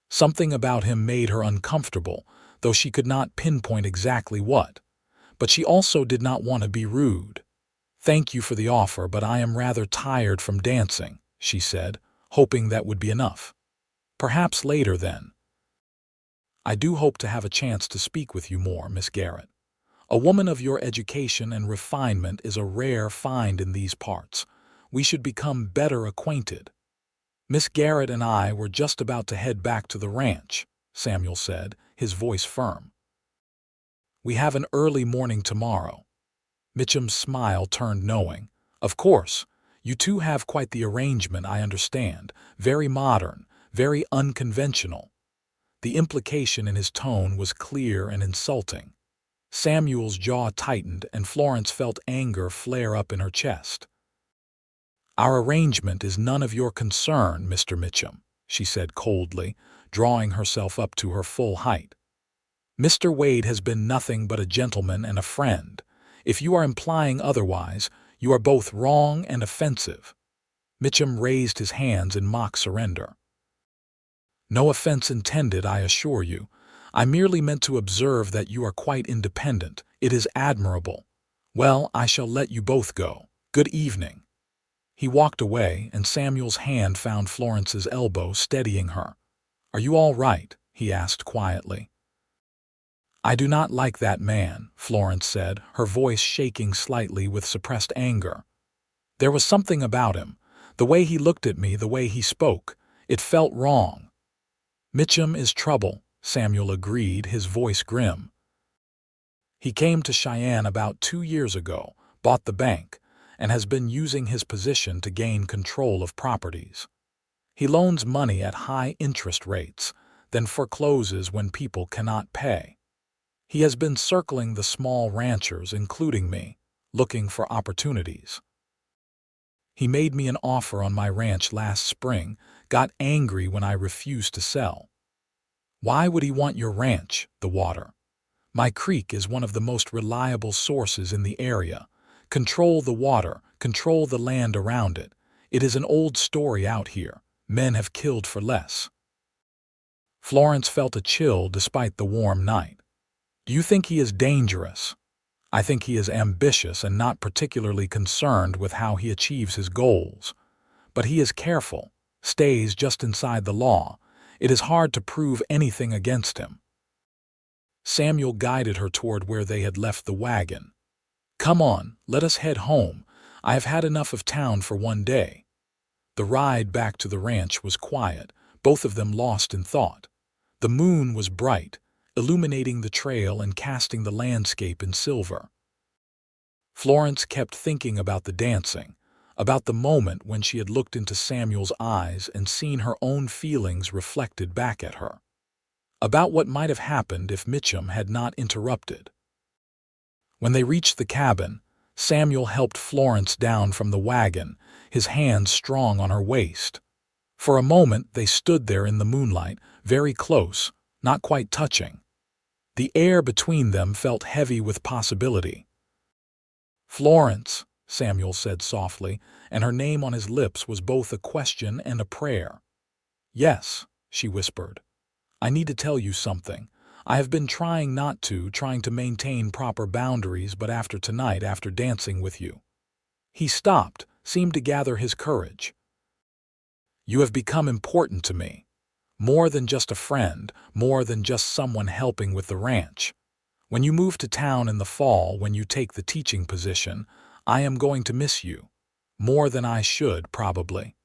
Something about him made her uncomfortable, though she could not pinpoint exactly what. But she also did not want to be rude. "Thank you for the offer, but I am rather tired from dancing," she said, hoping that would be enough. "Perhaps later, then." "I do hope to have a chance to speak with you more, Miss Garrett. A woman of your education and refinement is a rare find in these parts. We should become better acquainted." "Miss Garrett and I were just about to head back to the ranch," Samuel said, his voice firm. "We have an early morning tomorrow." Mitchum's smile turned knowing. "Of course. You two have quite the arrangement, I understand. Very modern, very unconventional. The implication in his tone was clear and insulting. Samuel's jaw tightened and Florence felt anger flare up in her chest. "Our arrangement is none of your concern, Mr. Mitchum," she said coldly, drawing herself up to her full height. "Mr. Wade has been nothing but a gentleman and a friend. If you are implying otherwise, you are both wrong and offensive." Mitchum raised his hands in mock surrender. "No offense intended, I assure you. I merely meant to observe that you are quite independent. It is admirable. Well, I shall let you both go. Good evening." He walked away, and Samuel's hand found Florence's elbow, steadying her. "Are you all right?" he asked quietly. "I do not like that man," Florence said, her voice shaking slightly with suppressed anger. "There was something about him. The way he looked at me, the way he spoke. It felt wrong." "Mitchum is trouble," Samuel agreed, his voice grim. "He came to Cheyenne about 2 years ago, bought the bank, and has been using his position to gain control of properties. He loans money at high interest rates, then forecloses when people cannot pay. He has been circling the small ranchers, including me, looking for opportunities. He made me an offer on my ranch last spring, got angry when I refused to sell. Why would he want your ranch, the water? My creek is one of the most reliable sources in the area. Control the water, control the land around it. It is an old story out here. Men have killed for less." Florence felt a chill despite the warm night. "Do you think he is dangerous?" "I think he is ambitious and not particularly concerned with how he achieves his goals. But he is careful, stays just inside the law. It is hard to prove anything against him." Samuel guided her toward where they had left the wagon. "Come on, let us head home. I have had enough of town for one day." The ride back to the ranch was quiet, both of them lost in thought. The moon was bright, illuminating the trail and casting the landscape in silver. Florence kept thinking about the dancing, about the moment when she had looked into Samuel's eyes and seen her own feelings reflected back at her, about what might have happened if Mitchum had not interrupted. When they reached the cabin, Samuel helped Florence down from the wagon, his hands strong on her waist. For a moment they stood there in the moonlight, very close, not quite touching. The air between them felt heavy with possibility. "Florence," Samuel said softly, and her name on his lips was both a question and a prayer. "Yes," she whispered. "I need to tell you something. I have been trying to maintain proper boundaries, but after tonight, after dancing with you." He stopped, seemed to gather his courage. "You have become important to me. More than just a friend, more than just someone helping with the ranch. When you move to town in the fall, when you take the teaching position, I am going to miss you. More than I should, probably."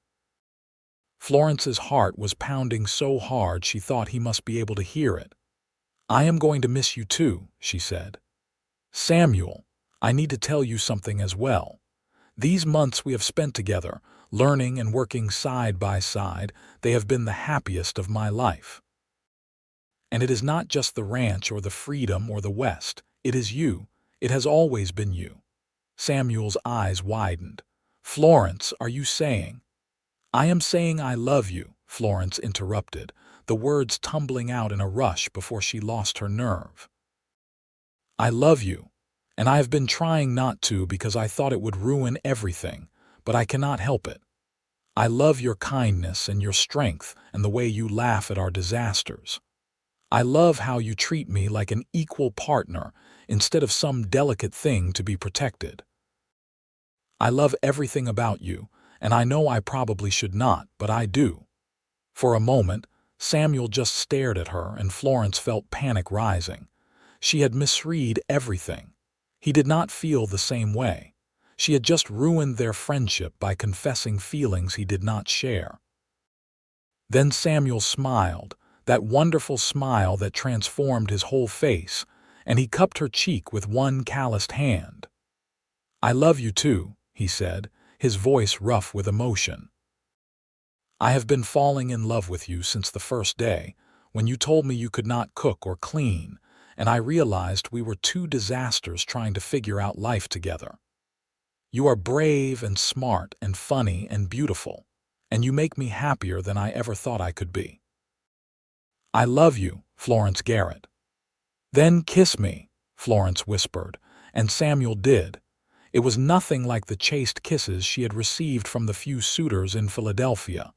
Florence's heart was pounding so hard she thought he must be able to hear it. "I am going to miss you too," she said. "Samuel, I need to tell you something as well. These months we have spent together, learning and working side by side, they have been the happiest of my life. And it is not just the ranch or the freedom or the West. It is you. It has always been you." Samuel's eyes widened. "Florence, are you saying—" "I am saying I love you," Florence interrupted, the words tumbling out in a rush before she lost her nerve. "I love you, and I have been trying not to because I thought it would ruin everything, but I cannot help it. I love your kindness and your strength and the way you laugh at our disasters. I love how you treat me like an equal partner instead of some delicate thing to be protected. I love everything about you, and I know I probably should not, but I do." For a moment, Samuel just stared at her, and Florence felt panic rising. She had misread everything. He did not feel the same way. She had just ruined their friendship by confessing feelings he did not share. Then Samuel smiled, that wonderful smile that transformed his whole face, and he cupped her cheek with one calloused hand. "I love you too," he said, his voice rough with emotion. I have been falling in love with you since the first day, when you told me you could not cook or clean, and I realized we were two disasters trying to figure out life together. You are brave and smart and funny and beautiful, and you make me happier than I ever thought I could be. I love you, Florence Garrett. Then kiss me, Florence whispered, and Samuel did. It was nothing like the chaste kisses she had received from the few suitors in Philadelphia.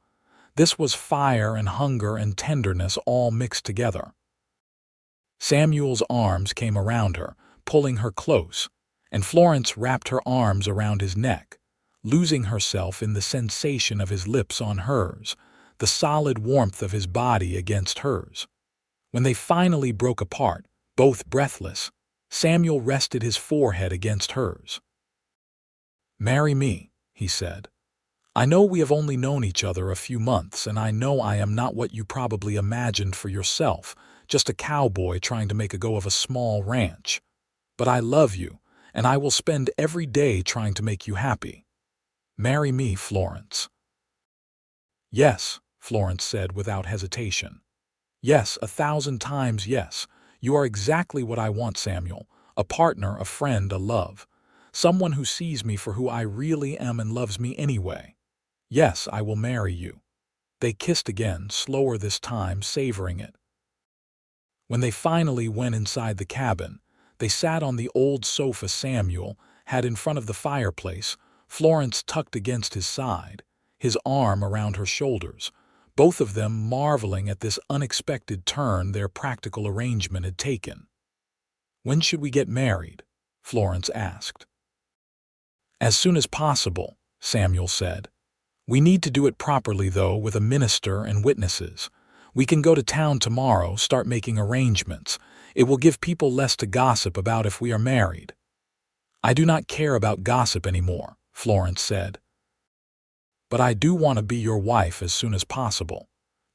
This was fire and hunger and tenderness all mixed together. Samuel's arms came around her, pulling her close, and Florence wrapped her arms around his neck, losing herself in the sensation of his lips on hers, the solid warmth of his body against hers. When they finally broke apart, both breathless, Samuel rested his forehead against hers. "Marry me," he said. "I know we have only known each other a few months, and I know I am not what you probably imagined for yourself, just a cowboy trying to make a go of a small ranch. But I love you, and I will spend every day trying to make you happy. Marry me, Florence." "Yes," Florence said without hesitation. "Yes, 1,000 times yes. You are exactly what I want, Samuel. A partner, a friend, a love. Someone who sees me for who I really am and loves me anyway. Yes, I will marry you." They kissed again, slower this time, savoring it. When they finally went inside the cabin, they sat on the old sofa Samuel had in front of the fireplace, Florence tucked against his side, his arm around her shoulders, both of them marveling at this unexpected turn their practical arrangement had taken. "When should we get married?" Florence asked. "As soon as possible," Samuel said. "We need to do it properly, though, with a minister and witnesses. We can go to town tomorrow, start making arrangements. It will give people less to gossip about if we are married." "I do not care about gossip anymore," Florence said. "But I do want to be your wife as soon as possible.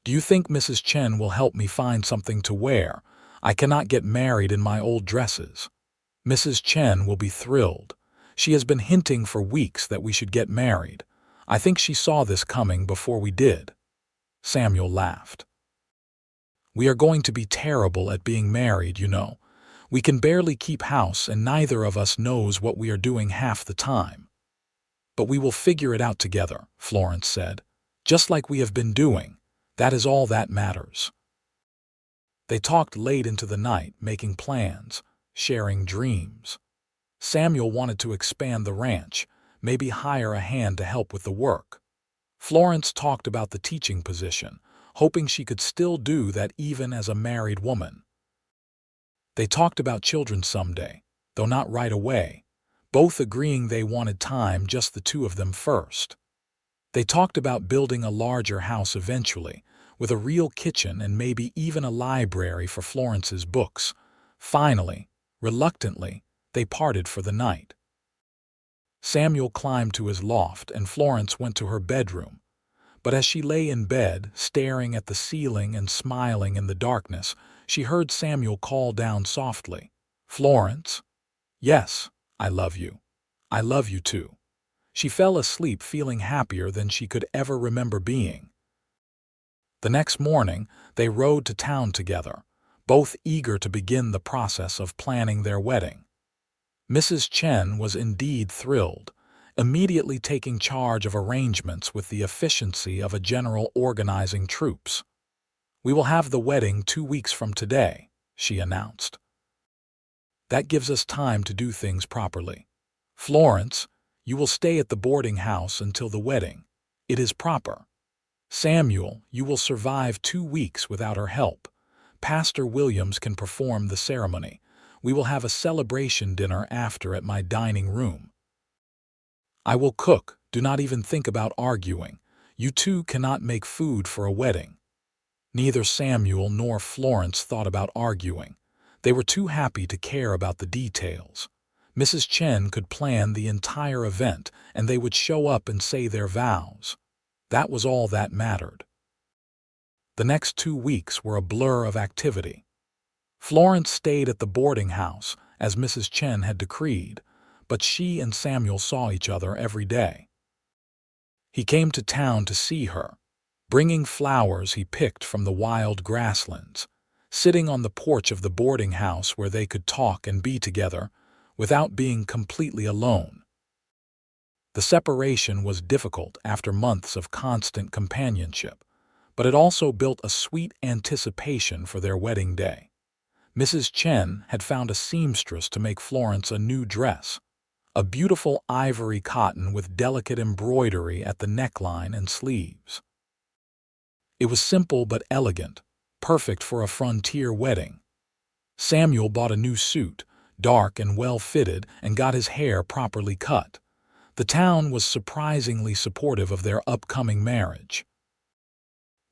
Do you think Mrs. Chen will help me find something to wear? I cannot get married in my old dresses." "Mrs. Chen will be thrilled. She has been hinting for weeks that we should get married. I think she saw this coming before we did." Samuel laughed. "We are going to be terrible at being married, you know. We can barely keep house and neither of us knows what we are doing half the time." "But we will figure it out together," Florence said. "Just like we have been doing. That is all that matters." They talked late into the night, making plans, sharing dreams. Samuel wanted to expand the ranch, maybe hire a hand to help with the work. Florence talked about the teaching position, hoping she could still do that even as a married woman. They talked about children someday, though not right away, both agreeing they wanted time, just the two of them first. They talked about building a larger house eventually, with a real kitchen and maybe even a library for Florence's books. Finally, reluctantly, they parted for the night. Samuel climbed to his loft and Florence went to her bedroom. But as she lay in bed, staring at the ceiling and smiling in the darkness, she heard Samuel call down softly, "Florence?" "Yes, I love you. I love you too." She fell asleep feeling happier than she could ever remember being. The next morning, they rode to town together, both eager to begin the process of planning their wedding. Mrs. Chen was indeed thrilled, immediately taking charge of arrangements with the efficiency of a general organizing troops. "We will have the wedding 2 weeks from today," she announced. "That gives us time to do things properly. Florence, you will stay at the boarding house until the wedding. It is proper. Samuel, you will survive 2 weeks without her help. Pastor Williams can perform the ceremony. We will have a celebration dinner after at my dining room. I will cook. Do not even think about arguing. You two cannot make food for a wedding." Neither Samuel nor Florence thought about arguing. They were too happy to care about the details. Mrs. Chen could plan the entire event, and they would show up and say their vows. That was all that mattered. The next 2 weeks were a blur of activity. Florence stayed at the boarding house, as Mrs. Chen had decreed, but she and Samuel saw each other every day. He came to town to see her, bringing flowers he picked from the wild grasslands, sitting on the porch of the boarding house where they could talk and be together without being completely alone. The separation was difficult after months of constant companionship, but it also built a sweet anticipation for their wedding day. Mrs. Chen had found a seamstress to make Florence a new dress, a beautiful ivory cotton with delicate embroidery at the neckline and sleeves. It was simple but elegant, perfect for a frontier wedding. Samuel bought a new suit, dark and well-fitted, and got his hair properly cut. The town was surprisingly supportive of their upcoming marriage.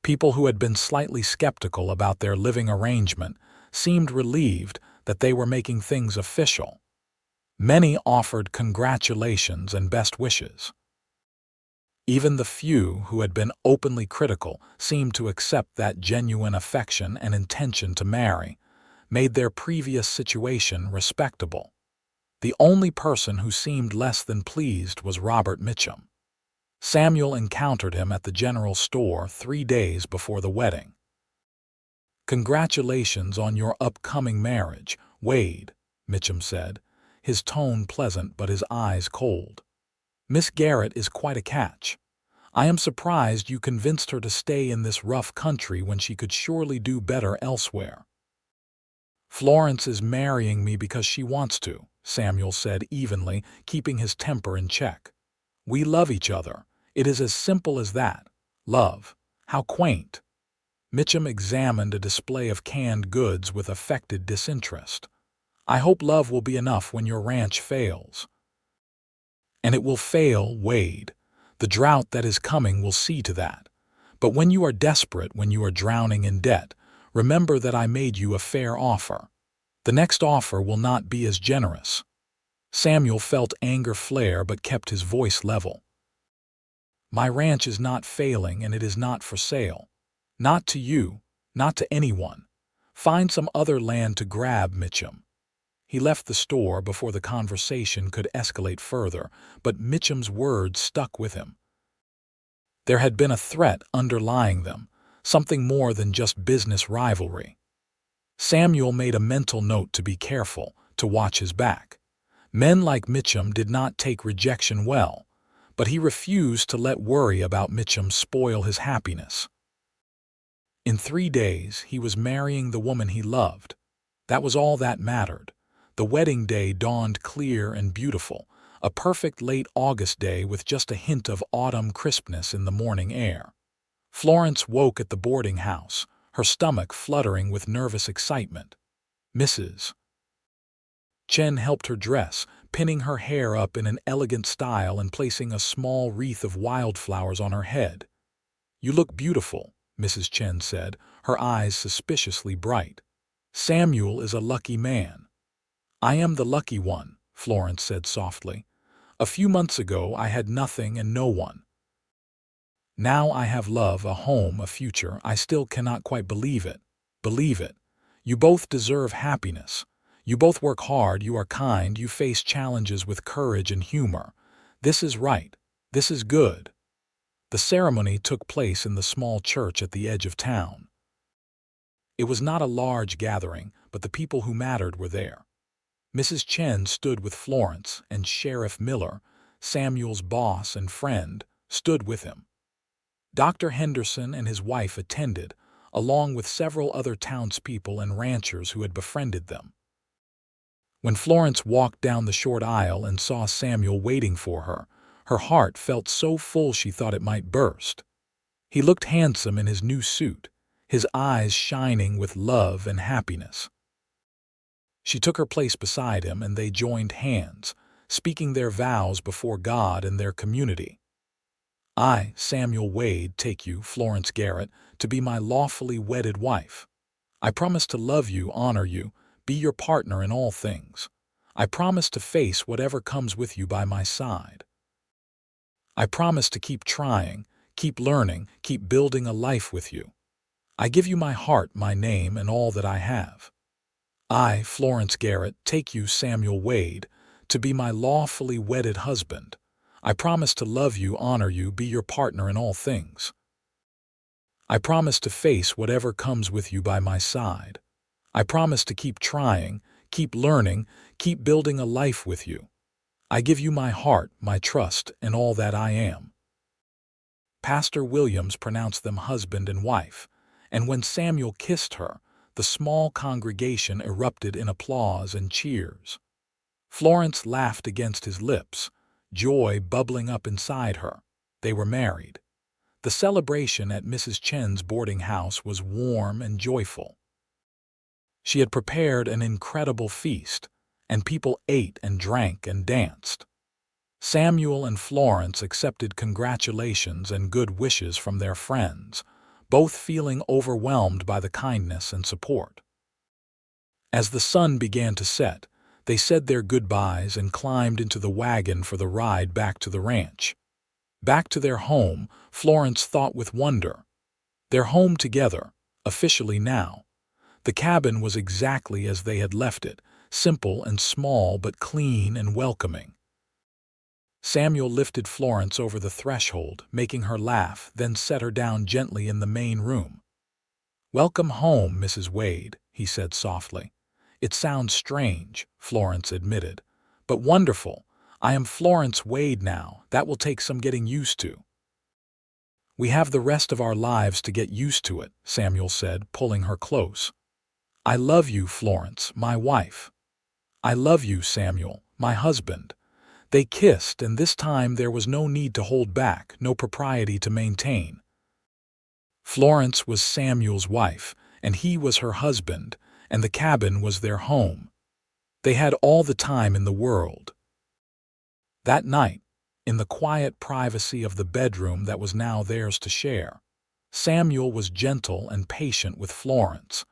People who had been slightly skeptical about their living arrangement seemed relieved that they were making things official. Many offered congratulations and best wishes. Even the few who had been openly critical seemed to accept that genuine affection and intention to marry made their previous situation respectable. The only person who seemed less than pleased was Robert Mitchum. Samuel encountered him at the general store 3 days before the wedding. "Congratulations on your upcoming marriage, Wade," Mitchum said, his tone pleasant but his eyes cold. "Miss Garrett is quite a catch. I am surprised you convinced her to stay in this rough country when she could surely do better elsewhere." "Florence is marrying me because she wants to," Samuel said evenly, keeping his temper in check. "We love each other. It is as simple as that. Love. How quaint." Mitchum examined a display of canned goods with affected disinterest. "I hope love will be enough when your ranch fails." "And it will fail, Wade. The drought that is coming will see to that. But when you are desperate, when you are drowning in debt, remember that I made you a fair offer. The next offer will not be as generous." Samuel felt anger flare but kept his voice level. "My ranch is not failing and it is not for sale. Not to you, not to anyone. Find some other land to grab, Mitchum." He left the store before the conversation could escalate further, but Mitchum's words stuck with him. There had been a threat underlying them, something more than just business rivalry. Samuel made a mental note to be careful, to watch his back. Men like Mitchum did not take rejection well, but he refused to let worry about Mitchum spoil his happiness. In 3 days, he was marrying the woman he loved. That was all that mattered. The wedding day dawned clear and beautiful, a perfect late August day with just a hint of autumn crispness in the morning air. Florence woke at the boarding house, her stomach fluttering with nervous excitement. Mrs. Chen helped her dress, pinning her hair up in an elegant style and placing a small wreath of wildflowers on her head. "You look beautiful," Mrs. Chen said, her eyes suspiciously bright. "Samuel is a lucky man." "I am the lucky one," Florence said softly. "A few months ago I had nothing and no one. Now I have love, a home, a future. I still cannot quite believe it. Believe it. You both deserve happiness. You both work hard, you are kind, you face challenges with courage and humor. This is right. This is good." The ceremony took place in the small church at the edge of town. It was not a large gathering, but the people who mattered were there. Mrs. Chen stood with Florence, and Sheriff Miller, Samuel's boss and friend, stood with him. Dr. Henderson and his wife attended, along with several other townspeople and ranchers who had befriended them. When Florence walked down the short aisle and saw Samuel waiting for her, her heart felt so full she thought it might burst. He looked handsome in his new suit, his eyes shining with love and happiness. She took her place beside him and they joined hands, speaking their vows before God and their community. "I, Samuel Wade, take you, Florence Garrett, to be my lawfully wedded wife. I promise to love you, honor you, be your partner in all things. I promise to face whatever comes with you by my side. I promise to keep trying, keep learning, keep building a life with you. I give you my heart, my name, and all that I have. I, Florence Garrett, take you, Samuel Wade, to be my lawfully wedded husband. I promise to love you, honor you, be your partner in all things." I promise to face whatever comes with you by my side. I promise to keep trying, keep learning, keep building a life with you. I give you my heart, my trust, and all that I am." Pastor Williams pronounced them husband and wife, and when Samuel kissed her, the small congregation erupted in applause and cheers. Florence laughed against his lips, joy bubbling up inside her. They were married. The celebration at Mrs. Chen's boarding house was warm and joyful. She had prepared an incredible feast, and people ate and drank and danced. Samuel and Florence accepted congratulations and good wishes from their friends, both feeling overwhelmed by the kindness and support. As the sun began to set, they said their goodbyes and climbed into the wagon for the ride back to the ranch. Back to their home, Florence thought with wonder. Their home together, officially now. The cabin was exactly as they had left it, simple and small but clean and welcoming. Samuel lifted Florence over the threshold, making her laugh, then set her down gently in the main room. "Welcome home, Mrs. Wade," he said softly. "It sounds strange," Florence admitted, "but wonderful. I am Florence Wade now. That will take some getting used to." "We have the rest of our lives to get used to it," Samuel said, pulling her close. "I love you, Florence, my wife." "I love you, Samuel, my husband." They kissed, and this time there was no need to hold back, no propriety to maintain. Florence was Samuel's wife, and he was her husband, and the cabin was their home. They had all the time in the world. That night, in the quiet privacy of the bedroom that was now theirs to share, Samuel was gentle and patient with Florence,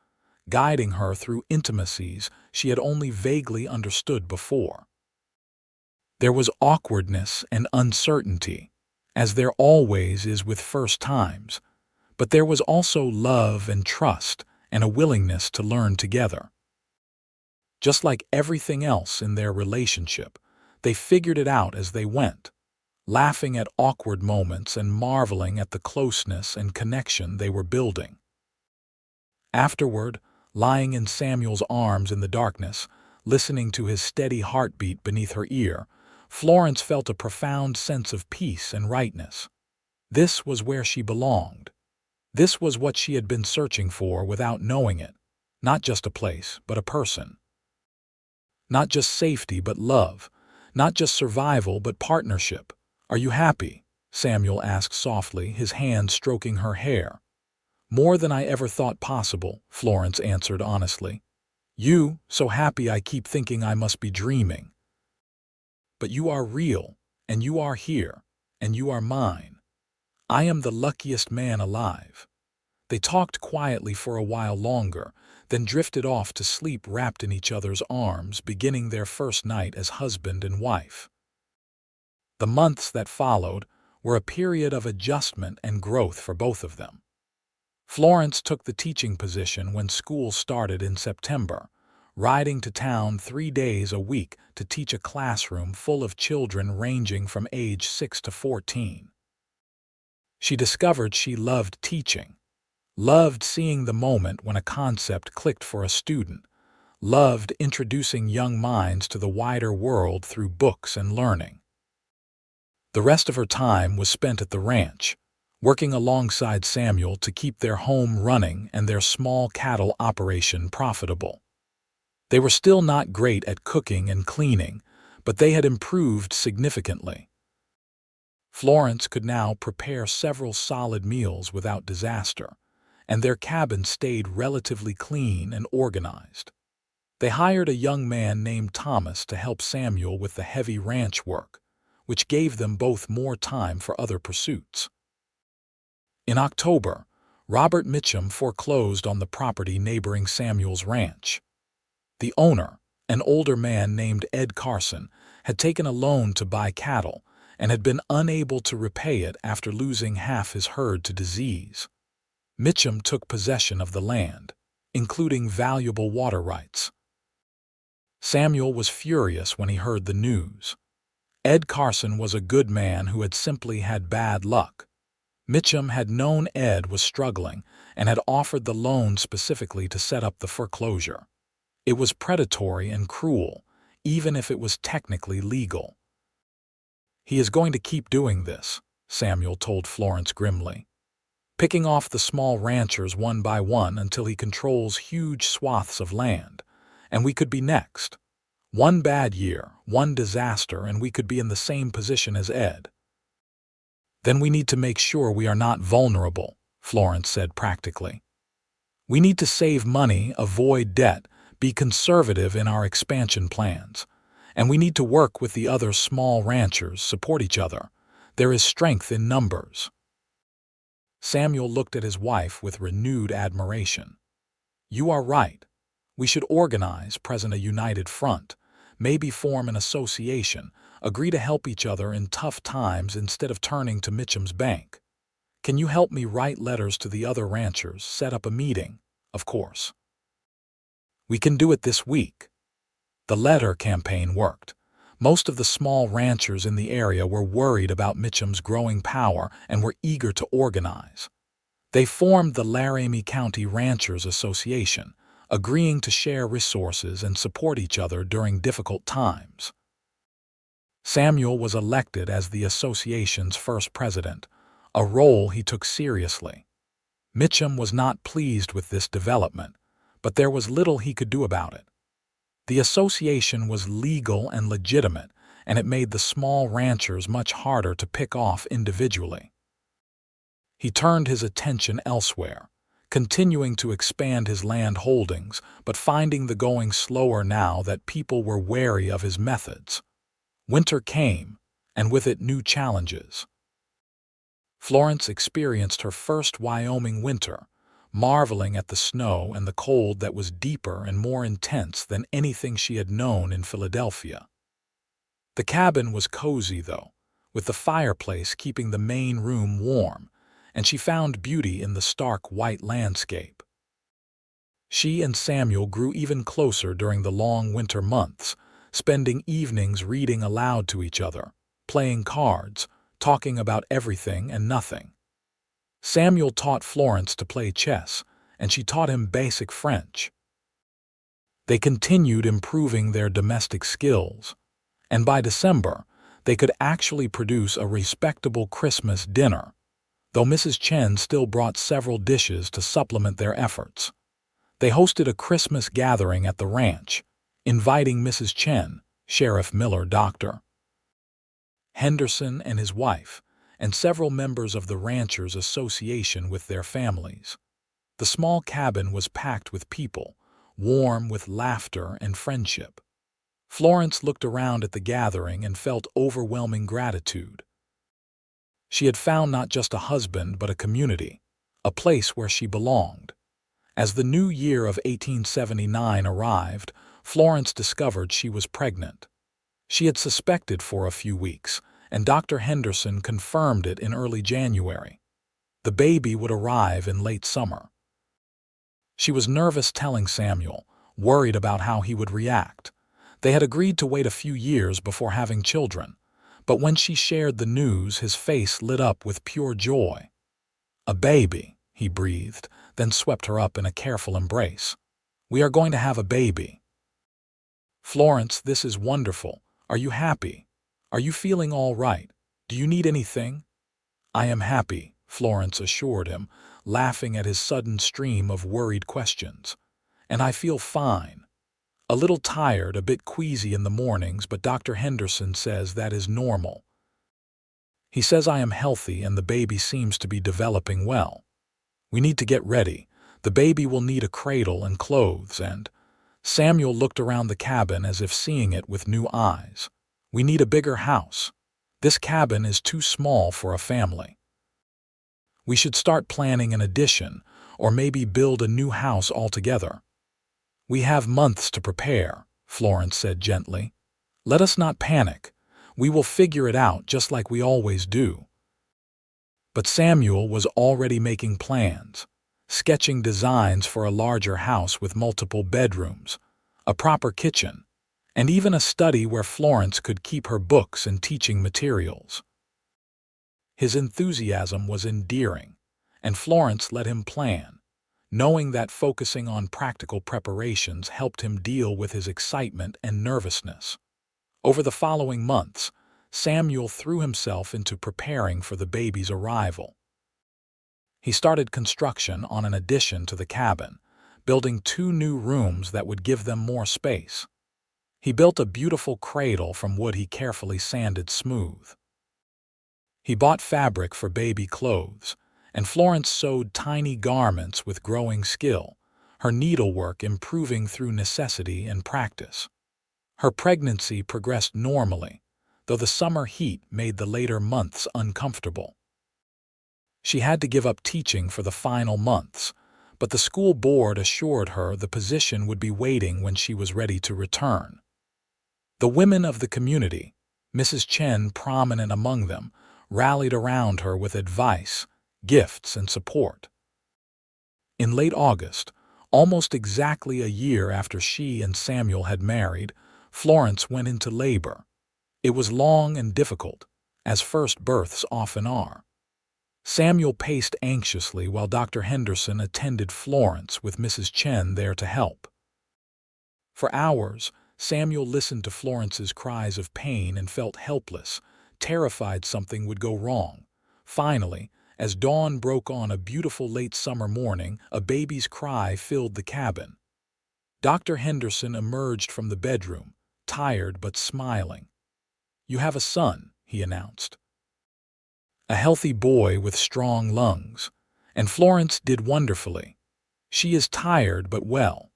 guiding her through intimacies she had only vaguely understood before. There was awkwardness and uncertainty, as there always is with first times, but there was also love and trust and a willingness to learn together. Just like everything else in their relationship, they figured it out as they went, laughing at awkward moments and marveling at the closeness and connection they were building. Afterward, lying in Samuel's arms in the darkness, listening to his steady heartbeat beneath her ear, Florence felt a profound sense of peace and rightness. This was where she belonged. This was what she had been searching for without knowing it. Not just a place, but a person. Not just safety, but love. Not just survival, but partnership. "Are you happy?" Samuel asked softly, his hand stroking her hair. "More than I ever thought possible," Florence answered honestly. "You, so happy I keep thinking I must be dreaming. But you are real, and you are here, and you are mine. I am the luckiest man alive." They talked quietly for a while longer, then drifted off to sleep wrapped in each other's arms, beginning their first night as husband and wife. The months that followed were a period of adjustment and growth for both of them. Florence took the teaching position when school started in September, riding to town 3 days a week to teach a classroom full of children ranging from age 6 to 14. She discovered she loved teaching, loved seeing the moment when a concept clicked for a student, loved introducing young minds to the wider world through books and learning. The rest of her time was spent at the ranch, working alongside Samuel to keep their home running and their small cattle operation profitable. They were still not great at cooking and cleaning, but they had improved significantly. Florence could now prepare several solid meals without disaster, and their cabin stayed relatively clean and organized. They hired a young man named Thomas to help Samuel with the heavy ranch work, which gave them both more time for other pursuits. In October, Robert Mitchum foreclosed on the property neighboring Samuel's ranch. The owner, an older man named Ed Carson, had taken a loan to buy cattle and had been unable to repay it after losing half his herd to disease. Mitchum took possession of the land, including valuable water rights. Samuel was furious when he heard the news. Ed Carson was a good man who had simply had bad luck. Mitchum had known Ed was struggling and had offered the loan specifically to set up the foreclosure. It was predatory and cruel, even if it was technically legal. "He is going to keep doing this," Samuel told Florence grimly, "picking off the small ranchers one by one until he controls huge swaths of land, and we could be next. One bad year, one disaster, and we could be in the same position as Ed." "Then we need to make sure we are not vulnerable," Florence said practically. "We need to save money, avoid debt, be conservative in our expansion plans. And we need to work with the other small ranchers, support each other. There is strength in numbers." Samuel looked at his wife with renewed admiration. "You are right. We should organize, present a united front, maybe form an association, agree to help each other in tough times instead of turning to Mitchum's bank. Can you help me write letters to the other ranchers, set up a meeting?" "Of course. We can do it this week." The letter campaign worked. Most of the small ranchers in the area were worried about Mitchum's growing power and were eager to organize. They formed the Laramie County Ranchers Association, agreeing to share resources and support each other during difficult times. Samuel was elected as the association's first president, a role he took seriously. Mitchum was not pleased with this development, but there was little he could do about it. The association was legal and legitimate, and it made the small ranchers much harder to pick off individually. He turned his attention elsewhere, continuing to expand his land holdings, but finding the going slower now that people were wary of his methods. Winter came, and with it new challenges. Florence experienced her first Wyoming winter, marveling at the snow and the cold that was deeper and more intense than anything she had known in Philadelphia. The cabin was cozy, though, with the fireplace keeping the main room warm, and she found beauty in the stark white landscape. She and Samuel grew even closer during the long winter months, spending evenings reading aloud to each other, playing cards, talking about everything and nothing. Samuel taught Florence to play chess, and she taught him basic French. They continued improving their domestic skills, and by December, they could actually produce a respectable Christmas dinner, though Mrs. Chen still brought several dishes to supplement their efforts. They hosted a Christmas gathering at the ranch, inviting Mrs. Chen, Sheriff Miller, Dr. Henderson and his wife, and several members of the Ranchers Association with their families. The small cabin was packed with people, warm with laughter and friendship. Florence looked around at the gathering and felt overwhelming gratitude. She had found not just a husband but a community, a place where she belonged. As the new year of 1879 arrived, Florence discovered she was pregnant. She had suspected for a few weeks, and Dr. Henderson confirmed it in early January. The baby would arrive in late summer. She was nervous telling Samuel, worried about how he would react. They had agreed to wait a few years before having children, but when she shared the news, his face lit up with pure joy. "A baby," he breathed, then swept her up in a careful embrace. "We are going to have a baby." "Florence, this is wonderful. Are you happy? Are you feeling all right? Do you need anything?" "I am happy," Florence assured him, laughing at his sudden stream of worried questions. "And I feel fine. A little tired, a bit queasy in the mornings, but Dr. Henderson says that is normal. He says I am healthy and the baby seems to be developing well. We need to get ready. The baby will need a cradle and clothes and—" Samuel looked around the cabin as if seeing it with new eyes. "We need a bigger house. This cabin is too small for a family. We should start planning an addition, or maybe build a new house altogether." "We have months to prepare," Florence said gently. "Let us not panic. We will figure it out just like we always do." But Samuel was already making plans, sketching designs for a larger house with multiple bedrooms, a proper kitchen, and even a study where Florence could keep her books and teaching materials. His enthusiasm was endearing, and Florence let him plan, knowing that focusing on practical preparations helped him deal with his excitement and nervousness. Over the following months, Samuel threw himself into preparing for the baby's arrival. He started construction on an addition to the cabin, building 2 new rooms that would give them more space. He built a beautiful cradle from wood he carefully sanded smooth. He bought fabric for baby clothes, and Florence sewed tiny garments with growing skill, her needlework improving through necessity and practice. Her pregnancy progressed normally, though the summer heat made the later months uncomfortable. She had to give up teaching for the final months, but the school board assured her the position would be waiting when she was ready to return. The women of the community, Mrs. Chen prominent among them, rallied around her with advice, gifts, and support. In late August, almost exactly a year after she and Samuel had married, Florence went into labor. It was long and difficult, as first births often are. Samuel paced anxiously while Dr. Henderson attended Florence with Mrs. Chen there to help. For hours, Samuel listened to Florence's cries of pain and felt helpless, terrified something would go wrong. Finally, as dawn broke on a beautiful late summer morning, a baby's cry filled the cabin. Dr. Henderson emerged from the bedroom, tired but smiling. "You have a son," he announced. "A healthy boy with strong lungs, and Florence did wonderfully. She is tired but well."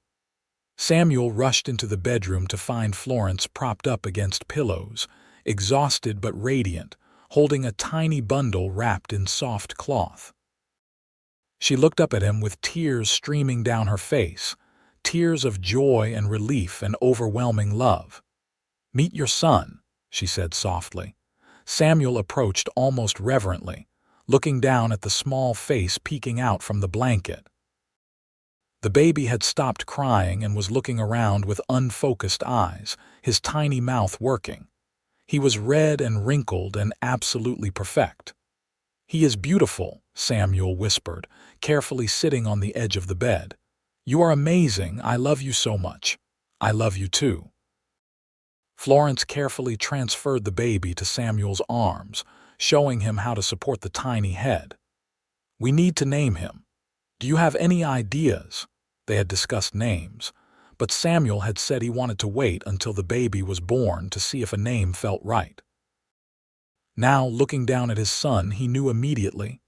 Samuel rushed into the bedroom to find Florence propped up against pillows, exhausted but radiant, holding a tiny bundle wrapped in soft cloth. She looked up at him with tears streaming down her face, tears of joy and relief and overwhelming love. "Meet your son," she said softly. Samuel approached almost reverently, looking down at the small face peeking out from the blanket. The baby had stopped crying and was looking around with unfocused eyes, his tiny mouth working. He was red and wrinkled and absolutely perfect. "He is beautiful," Samuel whispered, carefully sitting on the edge of the bed. "You are amazing. I love you so much." "I love you too." Florence carefully transferred the baby to Samuel's arms, showing him how to support the tiny head. "We need to name him. Do you have any ideas?" They had discussed names, but Samuel had said he wanted to wait until the baby was born to see if a name felt right. Now, looking down at his son, he knew immediately.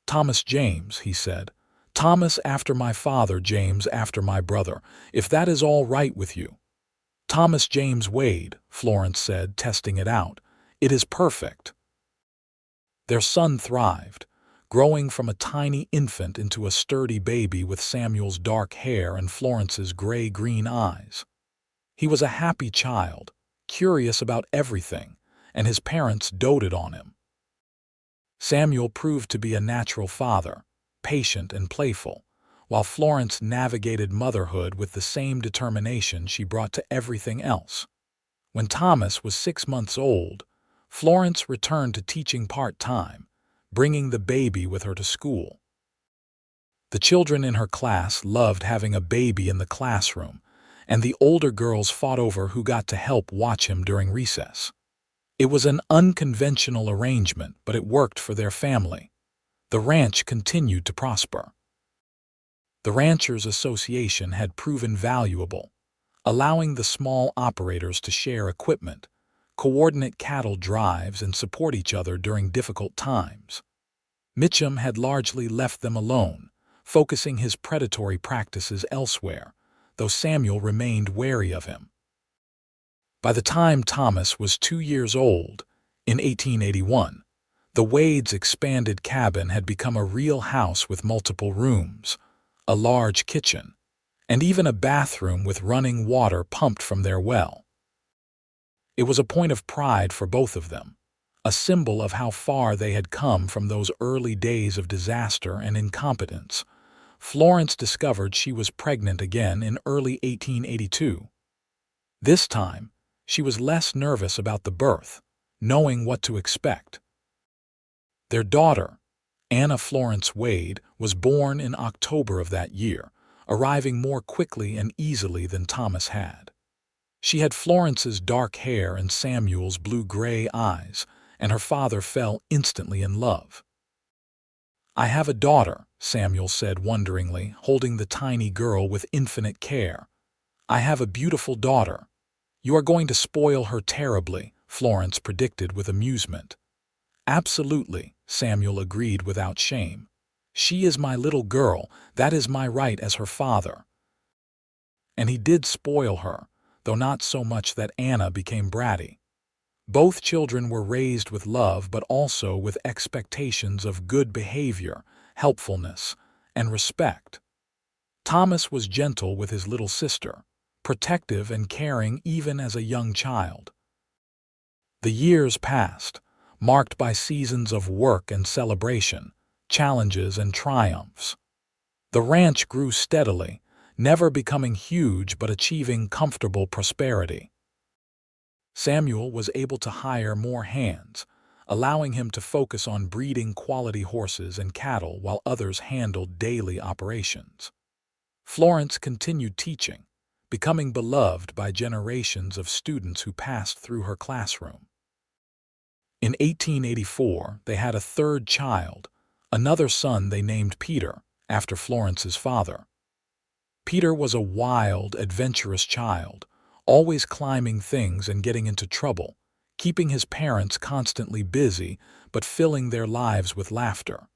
"Thomas James," he said. "Thomas after my father, James after my brother, if that is all right with you." "Thomas James Wade," Florence said, testing it out. "It is perfect." Their son thrived, growing from a tiny infant into a sturdy baby with Samuel's dark hair and Florence's gray-green eyes. He was a happy child, curious about everything, and his parents doted on him. Samuel proved to be a natural father, patient and playful, while Florence navigated motherhood with the same determination she brought to everything else. When Thomas was 6 months old, Florence returned to teaching part-time, bringing the baby with her to school. The children in her class loved having a baby in the classroom, and the older girls fought over who got to help watch him during recess. It was an unconventional arrangement, but it worked for their family. The ranch continued to prosper. The Ranchers Association had proven valuable, allowing the small operators to share equipment, coordinate cattle drives, and support each other during difficult times. Mitchum had largely left them alone, focusing his predatory practices elsewhere, though Samuel remained wary of him. By the time Thomas was 2 years old, in 1881, the Wade's expanded cabin had become a real house with multiple rooms, a large kitchen, and even a bathroom with running water pumped from their well. It was a point of pride for both of them, a symbol of how far they had come from those early days of disaster and incompetence. Florence discovered she was pregnant again in early 1882. This time, she was less nervous about the birth, knowing what to expect. Their daughter, Anna Florence Wade, was born in October of that year, arriving more quickly and easily than Thomas had. She had Florence's dark hair and Samuel's blue-gray eyes, and her father fell instantly in love. "I have a daughter," Samuel said wonderingly, holding the tiny girl with infinite care. "I have a beautiful daughter." "You are going to spoil her terribly," Florence predicted with amusement. "Absolutely," Samuel agreed without shame. "She is my little girl, that is my right as her father." And he did spoil her, though not so much that Anna became bratty. Both children were raised with love but also with expectations of good behavior, helpfulness, and respect. Thomas was gentle with his little sister, protective and caring even as a young child. The years passed, marked by seasons of work and celebration, challenges and triumphs. The ranch grew steadily, never becoming huge but achieving comfortable prosperity. Samuel was able to hire more hands, allowing him to focus on breeding quality horses and cattle while others handled daily operations. Florence continued teaching, becoming beloved by generations of students who passed through her classroom. In 1884, they had a third child, another son they named Peter, after Florence's father. Peter was a wild, adventurous child, always climbing things and getting into trouble, keeping his parents constantly busy but filling their lives with laughter.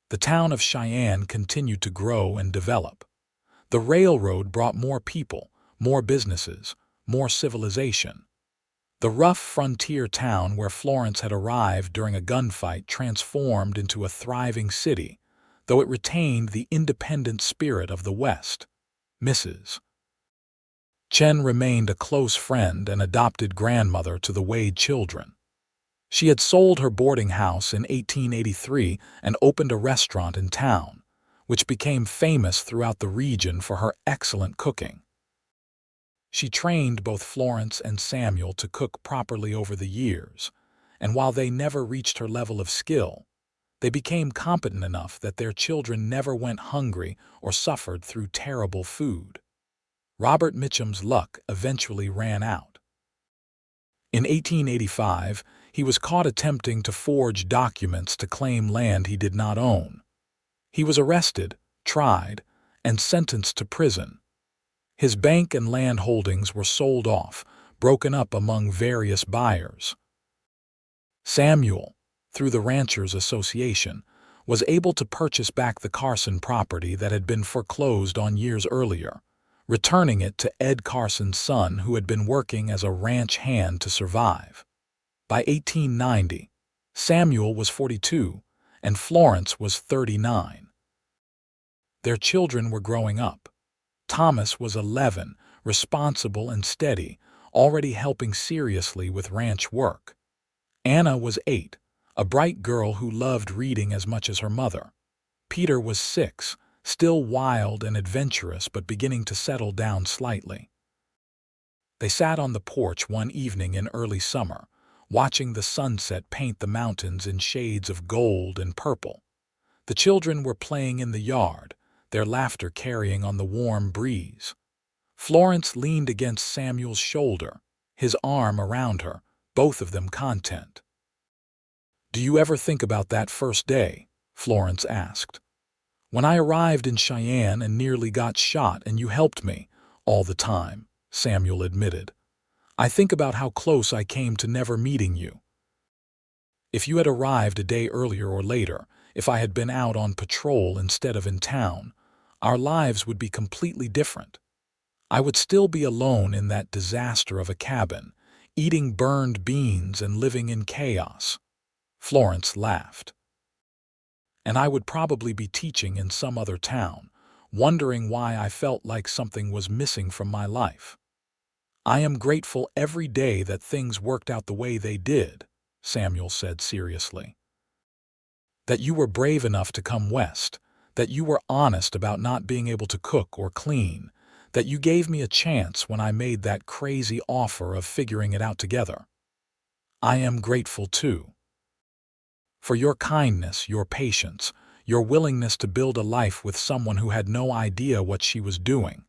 The town of Cheyenne continued to grow and develop. The railroad brought more people, more businesses, more civilization. The rough frontier town where Florence had arrived during a gunfight transformed into a thriving city, though it retained the independent spirit of the West. Mrs. Chen remained a close friend and adopted grandmother to the Wade children. She had sold her boarding house in 1883 and opened a restaurant in town, which became famous throughout the region for her excellent cooking. She trained both Florence and Samuel to cook properly over the years, and while they never reached her level of skill, they became competent enough that their children never went hungry or suffered through terrible food. Robert Mitchum's luck eventually ran out. In 1885, he was caught attempting to forge documents to claim land he did not own. He was arrested, tried, and sentenced to prison. His bank and land holdings were sold off, broken up among various buyers. Samuel, through the Ranchers Association, was able to purchase back the Carson property that had been foreclosed on years earlier, returning it to Ed Carson's son who had been working as a ranch hand to survive. By 1890, Samuel was 42 and Florence was 39. Their children were growing up. Thomas was 11, responsible and steady, already helping seriously with ranch work. Anna was 8, a bright girl who loved reading as much as her mother. Peter was 6, still wild and adventurous but beginning to settle down slightly. They sat on the porch one evening in early summer, watching the sunset paint the mountains in shades of gold and purple. The children were playing in the yard, their laughter carrying on the warm breeze. Florence leaned against Samuel's shoulder, his arm around her, both of them content. "Do you ever think about that first day?" Florence asked. "When I arrived in Cheyenne and nearly got shot and you helped me, all the time," Samuel admitted. "I think about how close I came to never meeting you. If you had arrived a day earlier or later, if I had been out on patrol instead of in town, our lives would be completely different. I would still be alone in that disaster of a cabin, eating burned beans and living in chaos." Florence laughed. "And I would probably be teaching in some other town, wondering why I felt like something was missing from my life. I am grateful every day that things worked out the way they did," Samuel said seriously. "That you were brave enough to come west, that you were honest about not being able to cook or clean, that you gave me a chance when I made that crazy offer of figuring it out together. I am grateful too." for your kindness, your patience, your willingness to build a life with someone who had no idea what she was doing.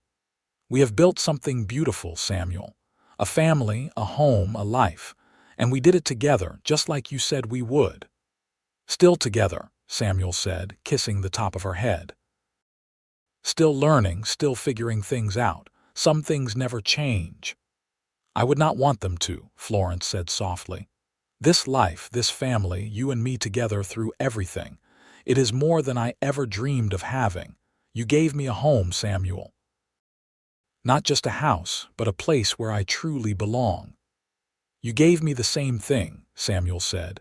We have built something beautiful, Samuel. A family, a home, a life. And we did it together, just like you said we would." "Still together," Samuel said, kissing the top of her head. "Still learning, still figuring things out. Some things never change." "I would not want them to," Florence said softly. "This life, this family, you and me together through everything, it is more than I ever dreamed of having. You gave me a home, Samuel. Not just a house, but a place where I truly belong." "You gave me the same thing," Samuel said.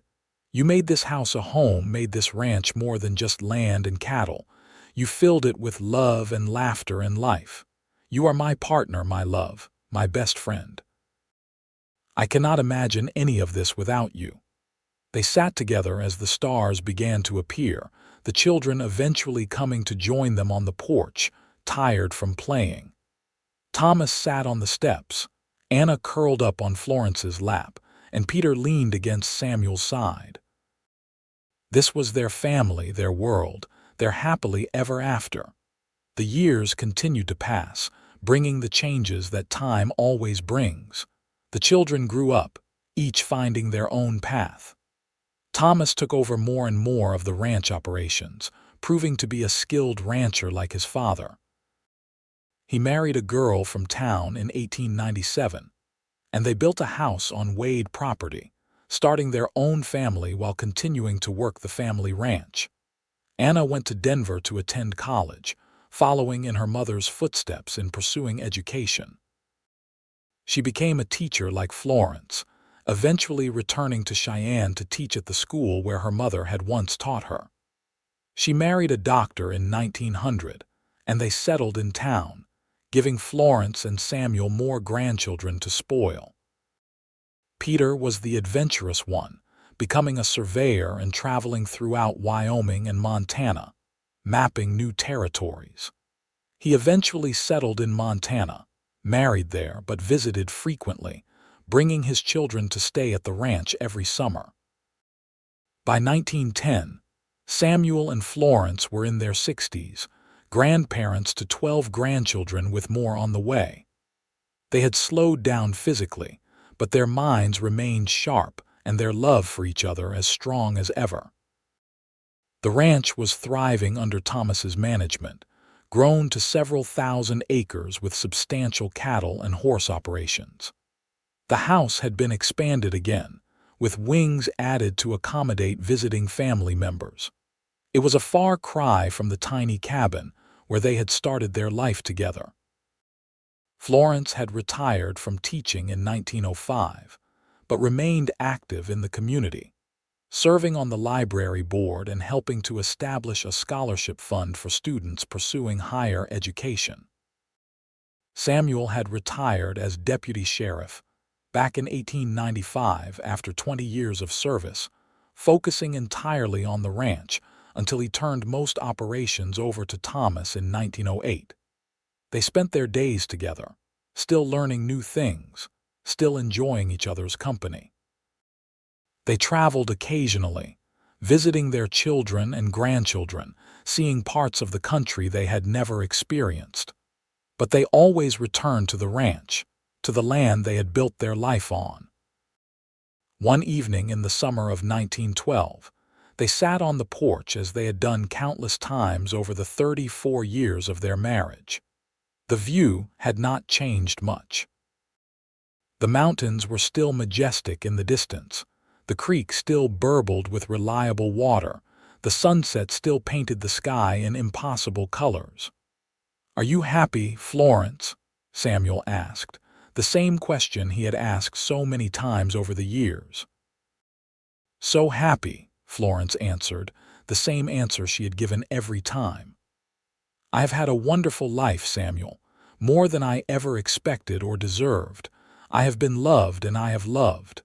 "You made this house a home, made this ranch more than just land and cattle. You filled it with love and laughter and life. You are my partner, my love, my best friend. I cannot imagine any of this without you." They sat together as the stars began to appear, the children eventually coming to join them on the porch, tired from playing. Thomas sat on the steps, Anna curled up on Florence's lap, and Peter leaned against Samuel's side. This was their family, their world, their happily ever after. The years continued to pass, bringing the changes that time always brings. The children grew up, each finding their own path. Thomas took over more and more of the ranch operations, proving to be a skilled rancher like his father. He married a girl from town in 1897, and they built a house on Wade property, starting their own family while continuing to work the family ranch. Anna went to Denver to attend college, following in her mother's footsteps in pursuing education. She became a teacher like Florence, eventually returning to Cheyenne to teach at the school where her mother had once taught her. She married a doctor in 1900, and they settled in town, giving Florence and Samuel more grandchildren to spoil. Peter was the adventurous one, becoming a surveyor and traveling throughout Wyoming and Montana, mapping new territories. He eventually settled in Montana, married there but visited frequently, bringing his children to stay at the ranch every summer. By 1910, Samuel and Florence were in their 60s, grandparents to 12 grandchildren with more on the way. They had slowed down physically, but their minds remained sharp and their love for each other as strong as ever. The ranch was thriving under Thomas's management, grown to several thousand acres with substantial cattle and horse operations. The house had been expanded again, with wings added to accommodate visiting family members. It was a far cry from the tiny cabin where they had started their life together. Florence had retired from teaching in 1905, but remained active in the community, serving on the library board and helping to establish a scholarship fund for students pursuing higher education. Samuel had retired as deputy sheriff back in 1895 after 20 years of service, focusing entirely on the ranch until he turned most operations over to Thomas in 1908. They spent their days together, still learning new things, still enjoying each other's company. They traveled occasionally, visiting their children and grandchildren, seeing parts of the country they had never experienced. But they always returned to the ranch, to the land they had built their life on. One evening in the summer of 1912, they sat on the porch as they had done countless times over the 34 years of their marriage. The view had not changed much. The mountains were still majestic in the distance, the creek still burbled with reliable water, the sunset still painted the sky in impossible colors. "Are you happy, Florence?" Samuel asked, the same question he had asked so many times over the years. "So happy," Florence answered, the same answer she had given every time. "I have had a wonderful life, Samuel, more than I ever expected or deserved. I have been loved and I have loved.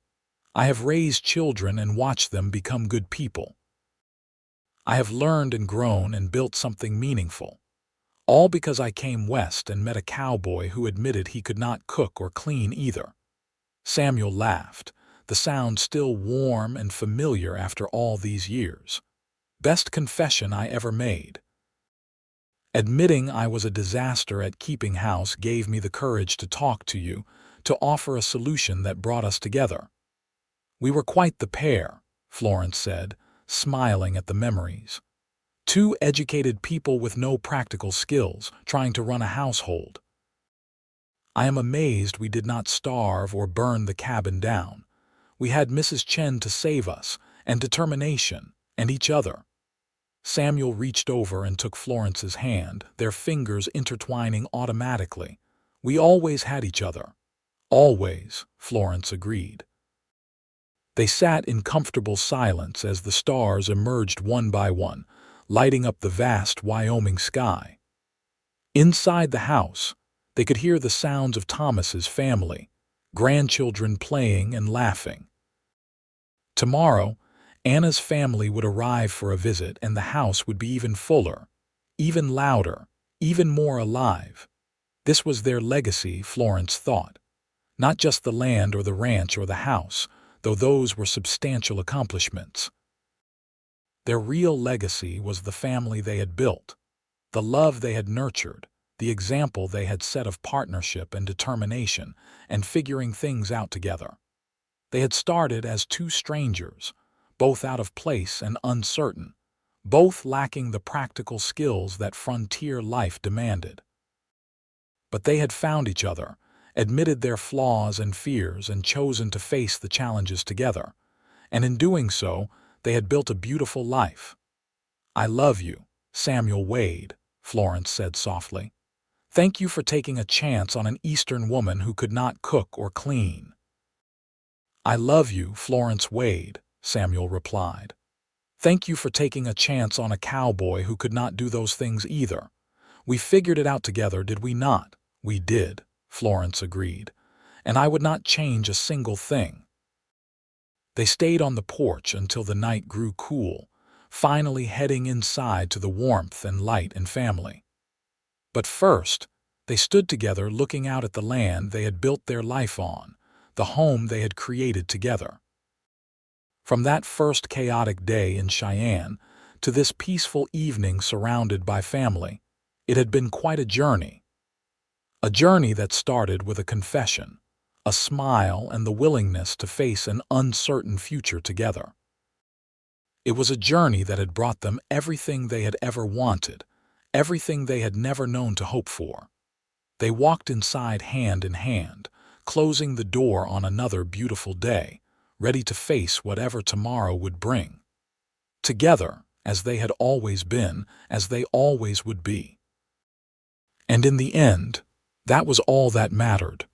I have raised children and watched them become good people. I have learned and grown and built something meaningful. All because I came west and met a cowboy who admitted he could not cook or clean either." Samuel laughed, the sound still warm and familiar after all these years. Best confession I ever made. Admitting I was a disaster at keeping house gave me the courage to talk to you, to offer a solution that brought us together. We were quite the pair, Florence said, smiling at the memories. Two educated people with no practical skills, trying to run a household. I am amazed we did not starve or burn the cabin down. We had Mrs. Chen to save us, and determination, and each other. Samuel reached over and took Florence's hand, their fingers intertwining automatically. We always had each other. Always, Florence agreed. They sat in comfortable silence as the stars emerged one by one, lighting up the vast Wyoming sky. Inside the house, they could hear the sounds of Thomas's family, grandchildren playing and laughing. Tomorrow, Anna's family would arrive for a visit, and the house would be even fuller, even louder, even more alive. This was their legacy, Florence thought. Not just the land or the ranch or the house, though those were substantial accomplishments. Their real legacy was the family they had built, the love they had nurtured, the example they had set of partnership and determination and figuring things out together. They had started as two strangers, both out of place and uncertain, both lacking the practical skills that frontier life demanded. But they had found each other, admitted their flaws and fears, and chosen to face the challenges together. And in doing so, they had built a beautiful life. "I love you, Samuel Wade," Florence said softly. "Thank you for taking a chance on an Eastern woman who could not cook or clean." "I love you, Florence Wade," Samuel replied. "Thank you for taking a chance on a cowboy who could not do those things either. We figured it out together, did we not?" "We did," Florence agreed, "and I would not change a single thing." They stayed on the porch until the night grew cool, finally heading inside to the warmth and light and family. But first, they stood together looking out at the land they had built their life on, the home they had created together. From that first chaotic day in Cheyenne to this peaceful evening surrounded by family, it had been quite a journey. A journey that started with a confession, a smile, and the willingness to face an uncertain future together. It was a journey that had brought them everything they had ever wanted, everything they had never known to hope for. They walked inside hand in hand, closing the door on another beautiful day, ready to face whatever tomorrow would bring. Together, as they had always been, as they always would be. And in the end, that was all that mattered.